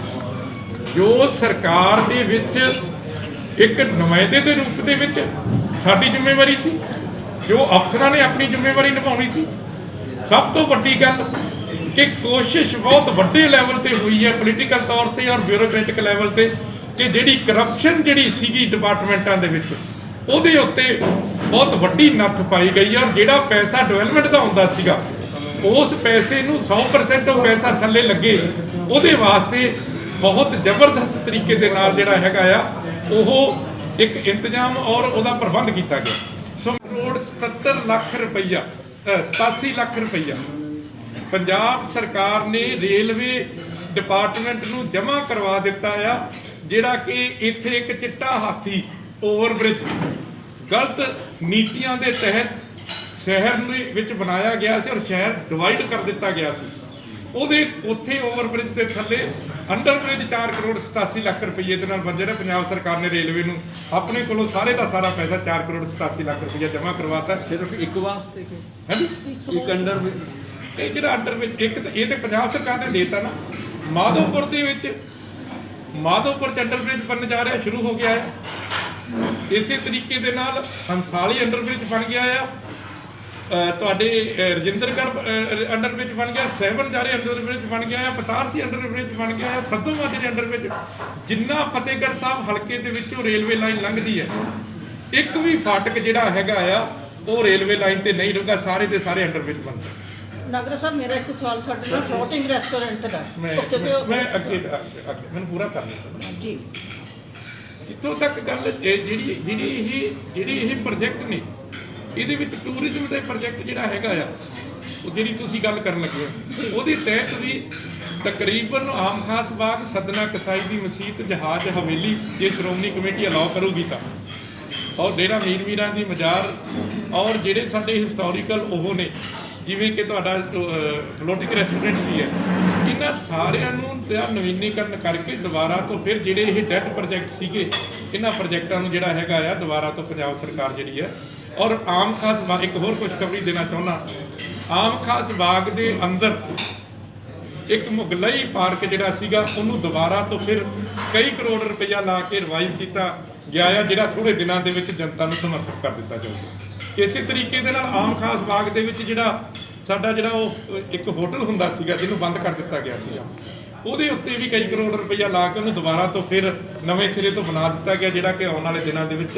ਜੋ ਸਰਕਾਰ ਦੇ ਵਿੱਚ ਇੱਕ ਨੁਮਾਇੰਦੇ ਦੇ ਰੂਪ ਦੇ ਵਿੱਚ ਸਾਡੀ ਜ਼ਿੰਮੇਵਾਰੀ ਸੀ, ਜੋ ਅਫਸਰਾਂ ਨੇ ਆਪਣੀ ਜ਼ਿੰਮੇਵਾਰੀ ਨਿਭਾਉਣੀ ਸੀ। ਸਭ ਤੋਂ ਵੱਡੀ ਗੱਲ ਕਿ ਕੋਸ਼ਿਸ਼ ਬਹੁਤ ਵੱਡੇ ਲੈਵਲ ਤੇ ਹੋਈ ਹੈ ਪੋਲੀਟੀਕਲ ਤੌਰ ਤੇ ਔਰ ਬਿਊਰੋਕ੍ਰੈਟਿਕ ਲੈਵਲ ਤੇ, ਕਿ ਜਿਹੜੀ ਕਰਪਸ਼ਨ ਜਿਹੜੀ ਸੀਗੀ ਡਿਪਾਰਟਮੈਂਟਾਂ ਦੇ ਵਿੱਚ ਉਹਦੇ ਉੱਤੇ ਬਹੁਤ ਵੱਡੀ ਨੱਥ ਪਾਈ ਗਈ ਹੈ। ਔਰ ਜਿਹੜਾ ਪੈਸਾ ਡਿਵੈਲਪਮੈਂਟ ਦਾ ਹੁੰਦਾ ਸੀਗਾ ਉਸ ਪੈਸੇ ਨੂੰ 100% ਉਹ ਪੈਸਾ ਥੱਲੇ ਲੱਗੇ, ਉਹਦੇ ਵਾਸਤੇ ਬਹੁਤ ਜ਼ਬਰਦਸਤ ਤਰੀਕੇ ਦੇ ਨਾਲ ਜਿਹੜਾ ਹੈਗਾ ਆ ਉਹ ਇੱਕ ਇੰਤਜ਼ਾਮ ਔਰ ਉਹਦਾ ਪ੍ਰਬੰਧ ਕੀਤਾ ਗਿਆ। ਸੋ ਕਰੋੜ 77 ਲੱਖ ਰੁਪਈਆ 87 ਲੱਖ ਰੁਪਈਆ ਪੰਜਾਬ ਸਰਕਾਰ ਨੇ ਰੇਲਵੇ ਡਿਪਾਰਟਮੈਂਟ ਨੂੰ ਜਮ੍ਹਾਂ ਕਰਵਾ ਦਿੱਤਾ ਆ, ਜਿਹੜਾ ਕਿ ਇੱਥੇ ਇੱਕ ਚਿੱਟਾ ਹਾਥੀ ਓਵਰਬ੍ਰਿਜ ਗਲਤ ਨੀਤੀਆਂ ਦੇ ਤਹਿਤ ਸ਼ਹਿਰ ਦੇ ਵਿੱਚ ਬਣਾਇਆ ਗਿਆ ਸੀ ਔਰ ਸ਼ਹਿਰ ਡਿਵਾਈਡ ਕਰ ਦਿੱਤਾ ਗਿਆ ਸੀ। ਉਹਦੇ ਉੱਥੇ ਓਵਰਬ੍ਰਿਜ ਦੇ ਥੱਲੇ ਅੰਡਰਬ੍ਰਿਜ 4 ਕਰੋੜ 87 ਲੱਖ ਰੁਪਏ ਦੇ ਨਾਲ ਬੰਦੇ ਨੇ। ਪੰਜਾਬ ਸਰਕਾਰ ਨੇ ਰੇਲਵੇ ਨੂੰ ਆਪਣੇ ਕੋਲੋਂ ਸਾਰੇ ਦਾ ਸਾਰਾ ਪੈਸਾ 4 ਕਰੋੜ 87 ਲੱਖ ਰੁਪਏ ਜਮ੍ਹਾਂ ਕਰਵਾਤਾ। ਸਿਰਫ ਇੱਕ ਵਾਸਤੇ ਕਿ ਹਾਂਜੀ ਇੱਕ ਅੰਡਰਬ੍ਰਿਜ, ਇਹ ਜਿਹੜਾ ਅੰਡਰਬ੍ਰਿਜ ਇੱਕ ਤਾਂ ਇਹ ਤੇ ਪੰਜਾਬ ਸਰਕਾਰ ਨੇ ਦੇਤਾ ਨਾ। ਮਾਧੋਪੁਰ ਦੇ ਵਿੱਚ ਮਾਧੋਪੁਰ 'ਚ ਅੰਡਰਬ੍ਰਿਜ ਬਣਨ ਜਾ ਰਿਹਾ, ਸ਼ੁਰੂ ਹੋ ਗਿਆ ਹੈ। ਇਸੇ ਤਰੀਕੇ ਦੇ ਨਾਲ ਹੰਸਾਲੀ ਅੰਡਰਬ੍ਰਿਜ ਬਣ ਗਿਆ ਆ। ਤੁਹਾਡੇ ਰਜਿੰਦਰਗੜ੍ਹ ਅੰਡਰ ਵਿੱਚ ਬਣ ਗਿਆ, 7 ਜਾਰੇ ਅੰਡਰ ਵਿੱਚ ਬਣ ਗਿਆ, ਪਤਾਰਸੀ ਅੰਡਰ ਵਿੱਚ ਬਣ ਗਿਆ, ਸੱਧੂ ਮਾਜਰੇ ਦੇ ਅੰਡਰ ਵਿੱਚ। ਜਿੰਨਾ ਫਤਿਹਗੜ੍ਹ ਸਾਹਿਬ ਹਲਕੇ ਦੇ ਵਿੱਚੋਂ ਰੇਲਵੇ ਲਾਈਨ ਲੰਘਦੀ ਹੈ, ਇੱਕ ਵੀ ਫਾਟਕ ਜਿਹੜਾ ਹੈਗਾ ਆ ਉਹ ਰੇਲਵੇ ਲਾਈਨ ਤੇ ਨਹੀਂ ਰੁਕਾ, ਸਾਰੇ ਦੇ ਸਾਰੇ ਅੰਡਰ ਵਿੱਚ ਬਣਦਾ। ਨਾਗਰਾ ਸਾਹਿਬ, ਮੇਰਾ ਇੱਕ ਸਵਾਲ ਤੁਹਾਡੇ ਨਾਲ ਫਲੋਟਿੰਗ ਰੈਸਟੋਰੈਂਟ ਦਾ ਮੈਂ ਅੱਗੇ ਮੈਨੂੰ ਪੂਰਾ ਕਰ ਲਿਆ ਜੀ। ਜਿੱਥੋਂ ਤੱਕ ਗੱਲ ਜਿਹੜੀ ਇਹ ਪ੍ਰੋਜੈਕਟ ਨੇ, ਇਹਦੇ ਵਿੱਚ ਟੂਰਿਜ਼ਮ ਦਾ ਪ੍ਰੋਜੈਕਟ ਜਿਹੜਾ ਹੈਗਾ ਆ, ਉਹ ਜਿਹੜੀ ਤੁਸੀਂ ਗੱਲ ਕਰਨ ਲੱਗੇ ਹੋ, ਉਹਦੇ ਤਹਿਤ ਵੀ ਤਕਰੀਬਨ ਆਮ ਖਾਸ ਬਾਗ, ਸਦਨਾ ਕਸਾਈ ਦੀ ਮਸੀਤ, ਜਹਾਜ਼ ਹਵੇਲੀ, ਜੇ ਸ਼੍ਰੋਮਣੀ ਕਮੇਟੀ ਅਲਾਉ ਕਰੂਗੀ ਤਾਂ, ਔਰ ਡੇਰਾ ਮੀਰ ਮੀਰਾਂ ਦੀ ਮਜ਼ਾਰ, ਔਰ ਜਿਹੜੇ ਸਾਡੇ ਹਿਸਟੋਰੀਕਲ ਉਹ ਨੇ ਜਿਵੇਂ ਕਿ ਤੁਹਾਡਾ ਫਲੋਟਿੰਗ ਰੈਸਟੋਰੈਂਟ ਵੀ ਹੈ, ਇਹਨਾਂ ਸਾਰਿਆਂ ਨੂੰ ਨਵੀਨੀਕਰਨ ਕਰਕੇ ਦੁਬਾਰਾ ਤੋਂ ਫਿਰ ਜਿਹੜੇ ਇਹ ਡੈਡ ਪ੍ਰੋਜੈਕਟ ਸੀਗੇ, ਇਹਨਾਂ ਪ੍ਰੋਜੈਕਟਾਂ ਨੂੰ ਜਿਹੜਾ ਹੈਗਾ ਆ ਦੁਬਾਰਾ ਤੋਂ ਪੰਜਾਬ ਸਰਕਾਰ ਜਿਹੜੀ ਹੈ। ਔਰ ਆਮ ਖਾਸ ਬਾਗ, ਇੱਕ ਹੋਰ ਖੁਸ਼ਖਬਰੀ ਦੇਣਾ ਚਾਹੁੰਦਾ, ਆਮ ਖਾਸ ਬਾਗ ਦੇ ਅੰਦਰ ਇੱਕ ਮੁਗਲਈ ਪਾਰਕ ਜਿਹੜਾ ਸੀਗਾ, ਉਹਨੂੰ ਦੁਬਾਰਾ ਤੋਂ ਫਿਰ ਕਈ ਕਰੋੜ ਰੁਪਈਆ ਲਾ ਕੇ ਰਿਵਾਈਵ ਕੀਤਾ ਗਿਆ ਆ, ਜਿਹੜਾ ਥੋੜੇ ਦਿਨਾਂ ਦੇ ਵਿੱਚ ਜਨਤਾ ਨੂੰ ਸਮਰਪਿਤ ਕਰ ਦਿੱਤਾ ਜਾਊਗਾ। ਇਸੇ ਤਰੀਕੇ ਦੇ ਨਾਲ ਆਮ ਖਾਸ ਬਾਗ ਦੇ ਵਿੱਚ ਸਾਡਾ ਉਹ ਇੱਕ ਹੋਟਲ ਹੁੰਦਾ ਸੀਗਾ, ਜਿਹਨੂੰ ਬੰਦ ਕਰ ਦਿੱਤਾ ਗਿਆ ਸੀਗਾ, ਉਹਦੇ ਉੱਤੇ ਵੀ ਕਈ ਕਰੋੜ ਰੁਪਈਆ ਲਾ ਕੇ ਉਹਨੂੰ ਦੁਬਾਰਾ ਤੋਂ ਫਿਰ ਨਵੇਂ ਸਿਰੇ ਤੋਂ ਬਣਾ ਦਿੱਤਾ ਗਿਆ, ਜਿਹੜਾ ਕਿ ਆਉਣ ਵਾਲੇ ਦਿਨਾਂ ਦੇ ਵਿੱਚ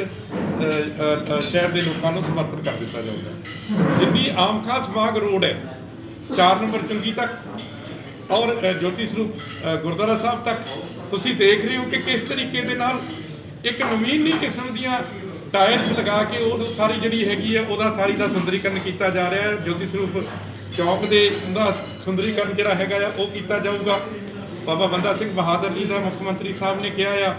ਸ਼ਹਿਰ ਦੇ ਲੋਕਾਂ ਨੂੰ ਸਮਰਪਿਤ ਕਰ ਦਿੱਤਾ ਜਾਊਗਾ। ਜਿੰਨੀ ਆਮ ਖਾਸ ਬਾਗ ਰੋਡ ਹੈ 4 ਨੰਬਰ ਚੁੰਗੀ ਤੱਕ ਔਰ ਜੋਤੀ ਸਰੂਪ ਗੁਰਦੁਆਰਾ ਸਾਹਿਬ ਤੱਕ, ਤੁਸੀਂ ਦੇਖ ਰਹੇ ਹੋ ਕਿ ਕਿਸ ਤਰੀਕੇ ਦੇ ਨਾਲ ਇੱਕ ਨਵੀਨੀ ਕਿਸਮ ਦੀਆਂ ਟਾਇਲਸ ਲਗਾ ਕੇ ਉਹ ਸਾਰੀ ਜਿਹੜੀ ਹੈਗੀ ਹੈ ਉਹਦਾ ਸਾਰੀ ਦਾ ਸੁੰਦਰੀਕਰਨ ਕੀਤਾ ਜਾ ਰਿਹਾ ਹੈ। ਜੋਤੀ ਸਰੂਪ ਚੌਕ ਦੇ ਉਹਦਾ ਸੁੰਦਰੀਕਰਨ ਜਿਹੜਾ ਹੈਗਾ ਆ ਉਹ ਕੀਤਾ ਜਾਊਗਾ। ਬਾਬਾ ਬੰਦਾ ਸਿੰਘ ਬਹਾਦਰ ਜੀ ਦਾ ਮੁੱਖ ਮੰਤਰੀ ਸਾਹਿਬ ਨੇ ਕਿਹਾ ਆ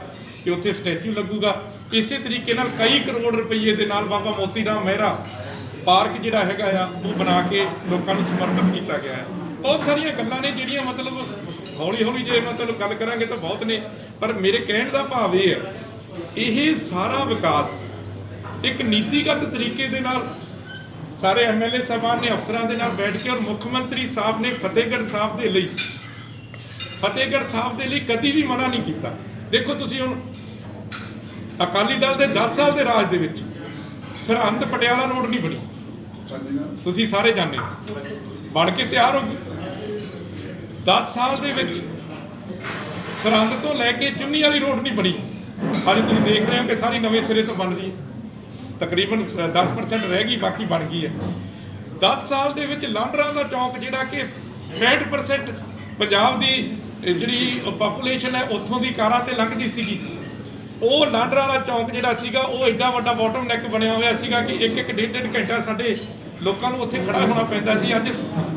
ਕਿ ਉੱਥੇ ਸਟੈਚੂ ਲੱਗੂਗਾ। ਇਸੇ ਤਰੀਕੇ ਨਾਲ ਕਈ ਕਰੋੜ ਰੁਪਏ ਦੇ ਨਾਲ ਬਾਬਾ ਮੋਤੀ ਰਾਮ ਮਹਿਰਾ ਪਾਰਕ ਜਿਹੜਾ ਹੈਗਾ ਆ ਉਹ ਬਣਾ ਕੇ ਲੋਕਾਂ ਨੂੰ ਸਮਰਪਿਤ ਕੀਤਾ ਗਿਆ ਹੈ। ਬਹੁਤ ਸਾਰੀਆਂ ਗੱਲਾਂ ਨੇ ਜਿਹੜੀਆਂ ਮਤਲਬ ਹੌਲੀ ਹੌਲੀ ਜੇ ਮਤਲਬ ਗੱਲ ਕਰਾਂਗੇ ਤਾਂ ਬਹੁਤ ਨੇ, ਪਰ ਮੇਰੇ ਕਹਿਣ ਦਾ ਭਾਵ ਇਹ ਹੈ, ਇਹ ਸਾਰਾ ਵਿਕਾਸ ਇੱਕ ਨੀਤੀਗਤ ਤਰੀਕੇ ਦੇ ਨਾਲ ਸਾਰੇ ਐਮਐਲਏ ਸਾਹਿਬਾਨ ਨੇ ਅਫਸਰਾਂ ਦੇ ਨਾਲ ਬੈਠ ਕੇ, ਔਰ ਮੁੱਖ ਮੰਤਰੀ ਸਾਹਿਬ ਨੇ ਫਤਿਹਗੜ੍ਹ ਸਾਹਿਬ ਦੇ ਲਈ ਕਦੀ ਵੀ ਮਨਾ ਨਹੀਂ ਕੀਤਾ। ਦੇਖੋ ਤੁਸੀਂ ਹੁਣ ਅਕਾਲੀ ਦਲ ਦੇ 10 ਸਾਲ ਦੇ ਰਾਜ ਦੇ ਵਿੱਚ ਸਰਹੰਦ ਪਟਿਆਲਾ ਰੋਡ ਨਹੀਂ ਬਣੀ, ਤੁਸੀਂ ਸਾਰੇ ਜਾਣਦੇ ਹੋ, ਬਣ ਕੇ ਤਿਆਰ ਹੋ ਗਈ। 10 ਸਾਲ ਦੇ ਵਿੱਚ ਸਰਹੰਦ ਤੋਂ ਲੈ ਕੇ ਚੁੰਨੀ ਵਾਲੀ ਰੋਡ ਨਹੀਂ ਬਣੀ, ਅੱਜ ਤੁਸੀਂ ਦੇਖ ਰਹੇ ਹੋ ਕਿ ਸਾਰੀ ਨਵੇਂ ਸਿਰੇ ਤੋਂ ਬਣ ਰਹੀ ਹੈ। ਤਕਰੀਬਨ 10% ਰਹਿ ਗਈ, ਬਾਕੀ ਬਣ ਗਈ ਹੈ। 10 ਸਾਲ ਦੇ ਵਿੱਚ ਲਾਂਡਰਾਂ ਦਾ ਚੌਂਕ ਜਿਹੜਾ ਕਿ 65% ਪੰਜਾਬ ਦੀ ਜਿਹੜੀ ਪਾਪੂਲੇਸ਼ਨ ਹੈ ਉੱਥੋਂ ਦੀ ਕਾਰਾਂ ਤੇ ਲੰਘਦੀ ਸੀਗੀ, ਉਹ ਲਾਂਡਰਾਂ ਵਾਲਾ ਚੌਂਕ ਜਿਹੜਾ ਸੀਗਾ ਉਹ ਐਡਾ ਵੱਡਾ ਬਾਟਮ ਨੈਕ ਬਣਿਆ ਹੋਇਆ ਸੀਗਾ ਕਿ ਇੱਕ ਡੇਢ ਘੰਟਾ ਸਾਡੇ ਲੋਕਾਂ ਨੂੰ ਉੱਥੇ ਖੜਾ ਹੋਣਾ ਪੈਂਦਾ ਸੀ। ਅੱਜ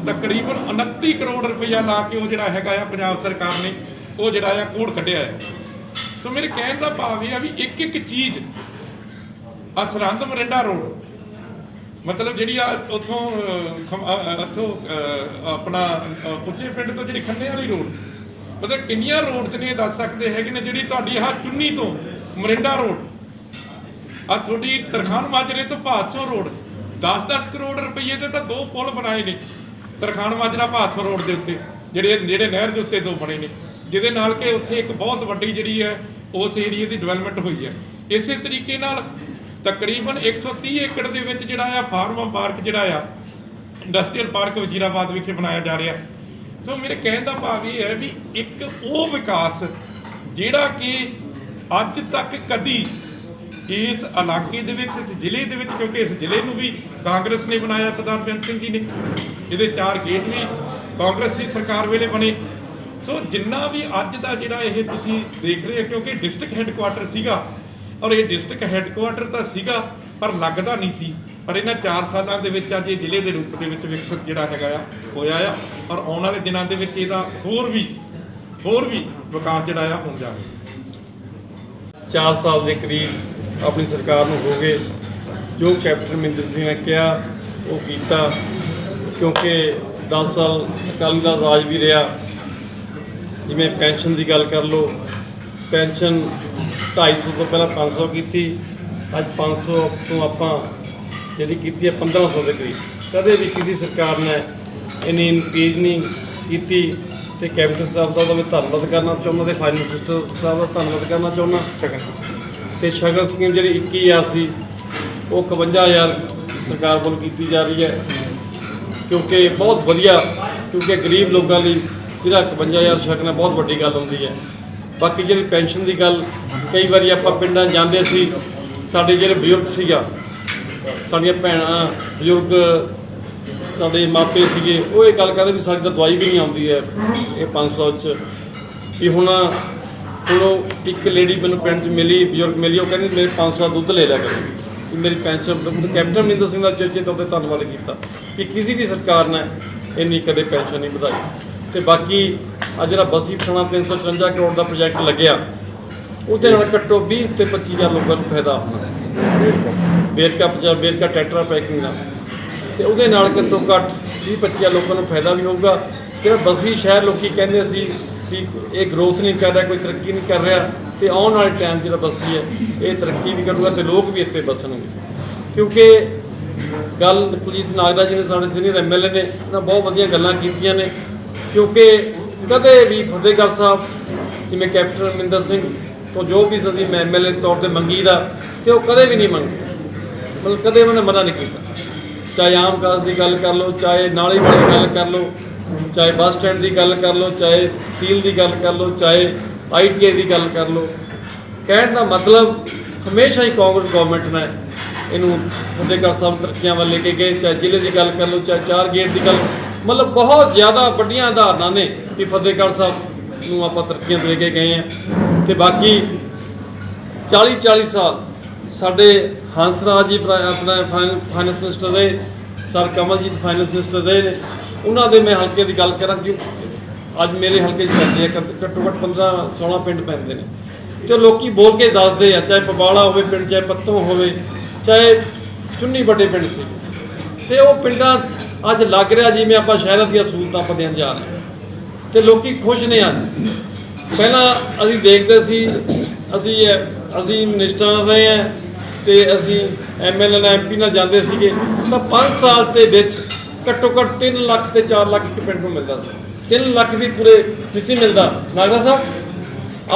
ਤਕਰੀਬਨ 29 ਕਰੋੜ ਰੁਪਈਆ ਲਾ ਕੇ ਉਹ ਜਿਹੜਾ ਹੈਗਾ ਆ ਪੰਜਾਬ ਸਰਕਾਰ ਨੇ ਉਹ ਜਿਹੜਾ ਆ ਕੋਡ ਕੱਢਿਆ ਹੈ। ਸੋ ਮੇਰੇ ਕਹਿਣ ਦਾ ਭਾਵ ਇਹ ਆ ਵੀ ਇੱਕ ਚੀਜ਼ ਆ ਸਰਹੰਦ ਮਰਿੰਡਾ ਰੋਡ, ਮਤਲਬ ਜਿਹੜੀ ਆ ਉੱਥੋਂ ਆਪਣਾ ਪੁੱਛੇ ਪਿੰਡ ਤੋਂ ਜਿਹੜੀ ਖੰਨੇ ਵਾਲੀ ਰੋਡ, ਮਤਲਬ ਕਿੰਨੀਆਂ ਰੋਡ ਤੇ ਨੇ ਦੱਸ ਸਕਦੇ ਹੈਗੇ ਨੇ। ਜਿਹੜੀ ਤੁਹਾਡੀ ਆਹ ਚੁੰਨੀ ਤੋਂ ਮਰਿੰਡਾ ਰੋਡ, ਆ ਤੁਹਾਡੀ ਤਰਖਾਣ ਮਾਜਰੇ ਤੋਂ ਭਾਦਸੋਂ ਰੋਡ, 10-10 ਕਰੋੜ ਰੁਪਏ ਦੇ ਤਾਂ 2 ਪੁਲ ਬਣਾਏ ਨੇ ਤਰਖਾਣ ਮਾਜਰਾ ਭਾਦਸੋਂ ਰੋਡ ਦੇ ਉੱਤੇ, ਜਿਹੜੇ ਨਹਿਰ ਦੇ ਉੱਤੇ 2 ਬਣੇ ਨੇ, ਜਿਹਦੇ ਨਾਲ ਕਿ ਉੱਥੇ ਇੱਕ ਬਹੁਤ ਵੱਡੀ ਜਿਹੜੀ ਹੈ ਉਸ ਏਰੀਏ ਦੀ ਡਿਵੈਲਪਮੈਂਟ ਹੋਈ ਹੈ। ਇਸੇ ਤਰੀਕੇ ਨਾਲ ਤਕਰੀਬਨ 130 ਏਕੜ ਦੇ ਵਿੱਚ ਜਿਹੜਾ ਆ ਫਾਰਮ ਪਾਰਕ ਜਿਹੜਾ ਆ ਇੰਡਸਟਰੀਅਲ ਪਾਰਕ ਵਜ਼ੀਰਾਬਾਦ ਵਿਖੇ ਬਣਾਇਆ ਜਾ ਰਿਹਾ। ਸੋ ਮੇਰੇ ਕਹਿਣ ਦਾ ਭਾਵ ਇਹ ਹੈ ਵੀ ਇੱਕ ਉਹ ਵਿਕਾਸ ਜਿਹੜਾ ਕਿ ਅੱਜ ਤੱਕ ਕਦੀ ਇਸ ਇਲਾਕੇ ਦੇ ਵਿੱਚ, ਇਸ ਜ਼ਿਲ੍ਹੇ ਦੇ ਵਿੱਚ, ਕਿਉਂਕਿ ਇਸ ਜ਼ਿਲ੍ਹੇ ਨੂੰ ਵੀ ਕਾਂਗਰਸ ਨੇ ਬਣਾਇਆ, ਸਰਦਾਰ ਬੇਅੰਤ ਸਿੰਘ ਜੀ ਨੇ, ਇਹਦੇ 4 ਗੇਟ ਵੀ ਕਾਂਗਰਸ ਦੀ ਸਰਕਾਰ ਵੇਲੇ ਬਣੇ। ਸੋ ਜਿੰਨਾ ਵੀ ਅੱਜ ਦਾ ਜਿਹੜਾ ਇਹ ਤੁਸੀਂ ਦੇਖ ਰਹੇ ਹੋ, ਕਿਉਂਕਿ ਡਿਸਟ੍ਰਿਕਟ ਹੈੱਡਕੁਆਟਰ ਸੀਗਾ, ਔਰ ਇਹ ਡਿਸਟ੍ਰਿਕਟ ਹੈੱਡਕੁਆਟਰ ਤਾਂ ਸੀਗਾ ਪਰ ਲੱਗਦਾ ਨਹੀਂ ਸੀ, ਪਰ ਇਹਨਾਂ 4 ਸਾਲਾਂ ਦੇ ਵਿੱਚ ਅੱਜ ਇਹ ਜ਼ਿਲ੍ਹੇ ਦੇ ਰੂਪ ਦੇ ਵਿੱਚ ਵਿਕਸਿਤ ਜਿਹੜਾ ਹੈਗਾ ਆ ਹੋਇਆ ਆ, ਔਰ ਆਉਣ ਵਾਲੇ ਦਿਨਾਂ ਦੇ ਵਿੱਚ ਇਹਦਾ ਹੋਰ ਵੀ ਵਿਕਾਸ ਜਿਹੜਾ ਆ ਹੋ ਜਾਵੇ। 4 ਸਾਲ ਦੇ ਕਰੀਬ ਆਪਣੀ ਸਰਕਾਰ ਨੂੰ ਹੋ ਗਏ। ਜੋ ਕੈਪਟਨ ਅਮਰਿੰਦਰ ਸਿੰਘ ਨੇ ਕਿਹਾ ਉਹ ਕੀਤਾ, ਕਿਉਂਕਿ 10 ਸਾਲ ਅਕਾਲੀ ਦਲ ਰਾਜ ਵੀ ਰਿਹਾ। ਜਿਵੇਂ ਪੈਨਸ਼ਨ ਦੀ ਗੱਲ ਕਰ ਲਓ, ਪੈਨਸ਼ਨ 250 ਤੋਂ ਪਹਿਲਾਂ 500 ਕੀਤੀ, ਅੱਜ 500 ਤੋਂ ਆਪਾਂ ਜਿਹੜੀ ਕੀਤੀ ਹੈ 1500 ਦੇ ਕਰੀਬ। ਕਦੇ ਵੀ ਕਿਸੇ ਸਰਕਾਰ ਨੇ ਇੰਨੀ ਇਨਕਰੀਜ਼ ਨਹੀਂ ਕੀਤੀ। ਤੇ ਕੈਪਟਨ ਸਾਹਿਬ ਦਾ ਮੈਂ ਧੰਨਵਾਦ ਕਰਨਾ ਚਾਹੁੰਦਾ, ਤੇ ਫਾਈਨੈਂਸ ਮਿਨਿਸਟਰ ਸਾਹਿਬ ਦਾ ਧੰਨਵਾਦ ਕਰਨਾ ਚਾਹੁੰਦਾ। ਤੇ ਸ਼ਗਨ ਸਕੀਮ ਜਿਹੜੀ 21000 ਸੀ ਉਹ 51000 ਸਰਕਾਰ ਵੱਲੋਂ ਕੀਤੀ ਜਾ ਰਹੀ ਹੈ, ਕਿਉਂਕਿ ਬਹੁਤ ਵਧੀਆ, ਕਿਉਂਕਿ ਗਰੀਬ ਲੋਕਾਂ ਲਈ ਜਿਹੜਾ 51,000 ਛਕਣਾ ਬਹੁਤ ਵੱਡੀ ਗੱਲ ਹੁੰਦੀ ਹੈ। ਬਾਕੀ ਜਿਹੜੀ ਪੈਨਸ਼ਨ ਦੀ ਗੱਲ, ਕਈ ਵਾਰੀ ਆਪਾਂ ਪਿੰਡਾਂ ਜਾਂਦੇ ਸੀ, ਸਾਡੇ ਜਿਹੜੇ ਬਜ਼ੁਰਗ ਸੀਗਾ, ਸਾਡੀਆਂ ਭੈਣਾਂ ਬਜ਼ੁਰਗ, ਸਾਡੇ ਮਾਪੇ ਸੀਗੇ, ਉਹ ਇਹ ਗੱਲ ਕਰਦੇ ਵੀ ਸਾਡੀ ਤਾਂ ਦਵਾਈ ਵੀ ਨਹੀਂ ਆਉਂਦੀ ਹੈ ਇਹ 500 'ਚ। ਵੀ ਹੁਣ ਉਹ ਇੱਕ ਲੇਡੀ ਮੈਨੂੰ ਪਿੰਡ 'ਚ ਮਿਲੀ, ਬਜ਼ੁਰਗ ਮਿਲੀ, ਉਹ ਕਹਿੰਦੀ ਮੇਰੇ 500 ਦਾ ਦੁੱਧ ਲੈ ਲਿਆ ਕਰੋ ਵੀ ਮੇਰੀ ਪੈਨਸ਼ਨ। ਕੈਪਟਨ ਅਮਰਿੰਦਰ ਸਿੰਘ ਦਾ ਚੇਚੇ ਤੌਰ 'ਤੇ ਧੰਨਵਾਦ ਕੀਤਾ ਕਿ ਕਿਸੇ ਵੀ ਸਰਕਾਰ ਨੇ ਇੰਨੀ ਕਦੇ ਪੈਨਸ਼ਨ ਨਹੀਂ ਵਧਾਈ। ਤੇ ਬਾਕੀ ਆ ਜਿਹੜਾ ਬਸੀ ਪਠਾਣਾ 354 ਕਰੋੜ ਦਾ ਪ੍ਰੋਜੈਕਟ ਲੱਗਿਆ, ਉਹਦੇ ਨਾਲ ਘੱਟੋ 20 ਤੇ 25,000 ਲੋਕਾਂ ਨੂੰ ਫਾਇਦਾ ਹੋਣਾ। ਵੇਰਕਾ ਟੈਟਰਾ ਪੈਕਿੰਗ ਨਾਲ, ਤੇ ਉਹਦੇ ਨਾਲ ਘੱਟੋ ਘੱਟ 20-25 ਲੋਕਾਂ ਨੂੰ ਫਾਇਦਾ ਵੀ ਹੋਊਗਾ। ਜਿਹੜਾ ਬਸੀ ਸ਼ਹਿਰ ਲੋਕੀ ਕਹਿੰਦੇ ਸੀ ਵੀ ਇਹ ਗਰੋਥ ਨਹੀਂ ਕਰ ਰਿਹਾ, ਕੋਈ ਤਰੱਕੀ ਨਹੀਂ ਕਰ ਰਿਹਾ, ਤੇ ਆਉਣ ਵਾਲੇ ਟਾਈਮ ਜਿਹੜਾ ਬਸੀ ਹੈ ਇਹ ਤਰੱਕੀ ਵੀ ਕਰੂਗਾ ਤੇ ਲੋਕ ਵੀ ਇੱਥੇ ਬਸਣਗੇ। ਕਿਉਂਕਿ ਗੱਲ ਕੁਲਜੀਤ ਨਾਗਰਾ ਜੀ ਨੇ, ਸਾਡੇ ਸੀਨੀਅਰ MLA ਨੇ, ਉਹਨਾਂ ਬਹੁਤ ਵਧੀਆ ਗੱਲਾਂ ਕੀਤੀਆਂ ਨੇ। ਕਿਉਂਕਿ ਕਦੇ ਵੀ ਫਤਿਹਗੜ੍ਹ ਸਾਹਿਬ ਜਿਵੇਂ ਕੈਪਟਨ ਅਮਰਿੰਦਰ ਸਿੰਘ ਤੋਂ ਜੋ ਵੀ ਸਦੀ MLA ਤੌਰ 'ਤੇ ਮੰਗੀ ਦਾ, ਤੇ ਉਹ ਕਦੇ ਵੀ ਨਹੀਂ ਮੰਗੀ, ਮਤਲਬ ਕਦੇ ਉਹਨਾਂ ਨੇ ਮਨਾ ਨਹੀਂ ਕੀਤਾ। ਚਾਹੇ ਆਮ ਵਿਕਾਸ ਦੀ ਗੱਲ ਕਰ ਲਓ, ਚਾਹੇ ਨਾਲੀ ਵਾਲੀ ਗੱਲ ਕਰ ਲਓ, ਚਾਹੇ ਬੱਸ ਸਟੈਂਡ ਦੀ ਗੱਲ ਕਰ ਲਓ, ਚਾਹੇ ਸੀਲ ਦੀ ਗੱਲ ਕਰ ਲਓ, ਚਾਹੇ ITI ਦੀ ਗੱਲ ਕਰ ਲਓ। ਕਹਿਣ ਦਾ ਮਤਲਬ ਹਮੇਸ਼ਾ ਹੀ ਕਾਂਗਰਸ ਗੌਰਮੈਂਟ ਨੇ ਇਹਨੂੰ ਫਤਿਹਗੜ੍ਹ ਸਾਹਿਬ ਤਰੱਕੀਆਂ ਵੱਲ ਲੈ ਕੇ ਗਏ। ਚਾਹੇ ਜ਼ਿਲ੍ਹੇ ਦੀ ਗੱਲ ਕਰ ਲਓ, ਚਾਹੇ 4 ਗੇਟ ਦੀ ਗੱਲ, ਮਤਲਬ ਬਹੁਤ ਜ਼ਿਆਦਾ ਵੱਡੀਆਂ ਉਦਾਹਰਨਾਂ ਨੇ ਕਿ ਫਤਿਹਗੜ੍ਹ ਸਾਹਿਬ ਨੂੰ ਆਪਾਂ ਤਰੱਕੀਆਂ ਦੇ ਕੇ ਗਏ ਹਾਂ। ਤੇ ਬਾਕੀ 40 ਸਾਲ ਸਾਡੇ ਹੰਸ ਰਾਜ ਜੀ ਆਪਣਾ ਫਾਈਨੈਂਸ ਮਿਨਿਸਟਰ ਰਹੇ, ਸਰ ਕਮਲਜੀਤ ਫਾਈਨੈਂਸ ਮਿਨਿਸਟਰ ਰਹੇ ਨੇ। ਉਹਨਾਂ ਦੇ ਮੈਂ ਹਲਕੇ ਦੀ ਗੱਲ ਕਰਾਂ ਕਿ ਅੱਜ ਮੇਰੇ ਹਲਕੇ 'ਚ ਪੈਂਦੇ ਆ ਘੱਟੋ ਘੱਟ 15-16 ਪਿੰਡ ਪੈਂਦੇ ਨੇ, ਤੇ ਲੋਕੀ ਬੋਲ ਕੇ ਦੱਸਦੇ ਆ, ਚਾਹੇ ਪਵਾਲਾ ਹੋਵੇ ਪਿੰਡ, ਚਾਹੇ ਪੱਤੋਂ ਹੋਵੇ, ਚਾਹੇ ਚੁੰਨੀ ਵੱਡੇ ਪਿੰਡ ਸੀ, ਤੇ ਉਹ ਪਿੰਡਾਂ ਅੱਜ ਲੱਗ ਰਿਹਾ ਜਿਵੇਂ ਆਪਾਂ ਸ਼ਹਿਰਾਂ ਦੀਆਂ ਸਹੂਲਤਾਂ ਆਪਾਂ ਦੇਣ ਜਾ ਰਹੇ ਹਾਂ, ਤੇ ਲੋਕੀ ਖੁਸ਼ ਨੇ। ਅੱਜ ਪਹਿਲਾਂ ਅਸੀਂ ਦੇਖਦੇ ਸੀ, ਅਸੀਂ ਮਿਨਿਸਟਰ ਰਹੇ ਹਾਂ ਤੇ ਅਸੀਂ MLA ਨਾਲ MP ਨਾਲ ਜਾਂਦੇ ਸੀਗੇ, ਤਾਂ 5 ਸਾਲ ਦੇ ਵਿੱਚ ਘੱਟੋ ਘੱਟ 3 ਲੱਖ ਤੇ 4 ਲੱਖ ਇੱਕ ਪਿੰਡ ਨੂੰ ਮਿਲਦਾ ਸੀ। 3 ਲੱਖ ਵੀ ਪੂਰੇ ਨਹੀਂ ਸੀ ਮਿਲਦਾ। ਨਾਗਰਾ ਸਾਹਿਬ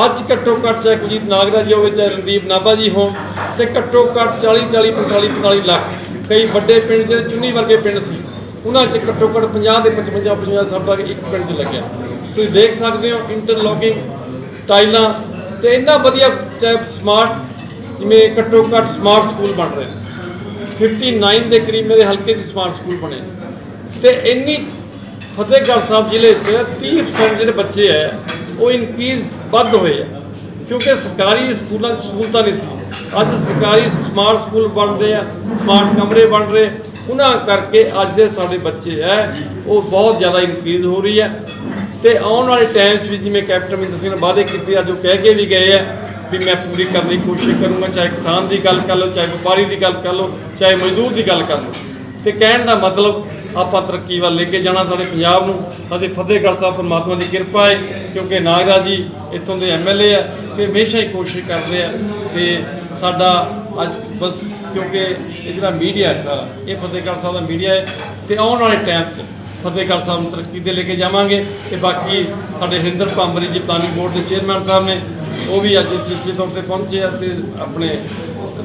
ਅੱਜ ਘੱਟੋ ਘੱਟ, ਚਾਹੇ ਕੁਲਜੀਤ ਨਾਗਰਾ ਜੀ ਹੋਵੇ, ਚਾਹੇ ਰਣਦੀਪ ਨਾਭਾ ਜੀ ਹੋਣ, ਤੇ ਘੱਟੋ ਘੱਟ 45 ਲੱਖ ਕਈ ਵੱਡੇ ਪਿੰਡ ਜਿਹੜੇ ਚੁੰਨੀ ਵਰਗੇ ਪਿੰਡ ਸੀ, ਉਹਨਾਂ 'ਚ ਘੱਟੋ ਘੱਟ 50 ਦੇ 55 ਸਾਲ ਤੱਕ ਇੱਕ ਪਿੰਡ 'ਚ ਲੱਗਿਆ। ਤੁਸੀਂ ਦੇਖ ਸਕਦੇ ਹੋ ਇੰਟਰਲੋਕਿੰਗ ਟਾਈਲਾਂ, ਤੇ ਇੰਨਾ ਵਧੀਆ, ਚਾਹੇ ਸਮਾਰਟ, ਜਿਵੇਂ ਘੱਟੋ ਘੱਟ ਸਮਾਰਟ ਸਕੂਲ ਬਣ ਰਹੇ ਨੇ, 59 ਦੇ ਕਰੀਬ ਮੇਰੇ ਹਲਕੇ 'ਚ ਸਮਾਰਟ ਸਕੂਲ ਬਣੇ, ਤੇ ਇੰਨੀ ਫਤਿਹਗੜ੍ਹ ਸਾਹਿਬ ਜ਼ਿਲ੍ਹੇ 'ਚ 30% ਜਿਹੜੇ ਬੱਚੇ ਹੈ ਉਹ ਇਨਕਰੀਜ਼ ਵੱਧ ਹੋਏ ਆ, ਕਿਉਂਕਿ ਸਰਕਾਰੀ ਸਕੂਲਾਂ 'ਚ ਸਹੂਲਤਾਂ ਨਹੀਂ ਸੀ। ਅੱਜ ਸਰਕਾਰੀ ਸਮਾਰਟ ਸਕੂਲ ਬਣ ਰਹੇ ਆ, ਸਮਾਰਟ ਕਮਰੇ ਬਣ ਰਹੇ, ਉਹਨਾਂ ਕਰਕੇ ਅੱਜ ਦੇ ਸਾਡੇ ਬੱਚੇ ਹੈ ਉਹ ਬਹੁਤ ਜ਼ਿਆਦਾ ਇਨਕਰੀਜ਼ ਹੋ ਰਹੀ ਹੈ। ਤੇ ਆਉਣ ਵਾਲੇ ਟਾਈਮ 'ਚ ਵੀ ਜਿਵੇਂ ਕੈਪਟਨ ਅਮਰਿੰਦਰ ਸਿੰਘ ਨੇ ਵਾਅਦੇ ਕੀਤੇ, ਅੱਜ ਉਹ ਕਹਿ ਕੇ ਵੀ ਗਏ ਆ ਵੀ ਮੈਂ ਪੂਰੀ ਕਰਨ ਦੀ ਕੋਸ਼ਿਸ਼ ਕਰੂੰਗਾ। ਚਾਹੇ ਕਿਸਾਨ ਦੀ ਗੱਲ ਕਰ ਲਓ, ਚਾਹੇ ਵਪਾਰੀ ਦੀ ਗੱਲ ਕਰ ਲਓ, ਚਾਹੇ ਮਜ਼ਦੂਰ ਦੀ ਗੱਲ ਕਰ ਲਓ, ਤੇ ਕਹਿਣ ਦਾ ਮਤਲਬ ਆਪਾਂ ਤਰੱਕੀ ਵੱਲ ਲੈ ਕੇ ਜਾਣਾ ਸਾਡੇ ਪੰਜਾਬ ਨੂੰ। ਅਤੇ ਫਤਿਹਗੜ੍ਹ ਸਾਹਿਬ ਪਰਮਾਤਮਾ ਦੀ ਕਿਰਪਾ ਹੈ, ਕਿਉਂਕਿ ਨਾਗਰਾ ਜੀ ਇੱਥੋਂ ਦੇ MLA ਆ, ਤੇ ਹਮੇਸ਼ਾ ਹੀ ਕੋਸ਼ਿਸ਼ ਕਰਦੇ ਆ। ਤੇ ਸਾਡਾ ਅੱਜ ਬਸ ਕਿਉਂਕਿ ਇਹ ਜਿਹੜਾ ਮੀਡੀਆ ਹੈ ਸਾਰਾ, ਇਹ ਫਤਿਹਗੜ੍ਹ ਸਾਹਿਬ ਦਾ ਮੀਡੀਆ ਹੈ, ਤੇ ਆਉਣ ਵਾਲੇ ਟਾਈਮ 'ਚ ਫਤਿਹਗੜ੍ਹ ਸਾਹਿਬ ਨੂੰ ਤਰੱਕੀ ਦੇ ਲੈ ਕੇ ਜਾਵਾਂਗੇ। ਤੇ ਬਾਕੀ ਸਾਡੇ ਹਰਿੰਦਰ ਭਾਂਬਰੀ ਜੀ ਪਲਾਨਿੰਗ ਬੋਰਡ ਦੇ ਚੇਅਰਮੈਨ ਸਾਹਿਬ ਨੇ, ਉਹ ਵੀ ਅੱਜ ਚੀਚੇ ਤੌਰ 'ਤੇ ਪਹੁੰਚੇ ਆ, ਤੇ ਆਪਣੇ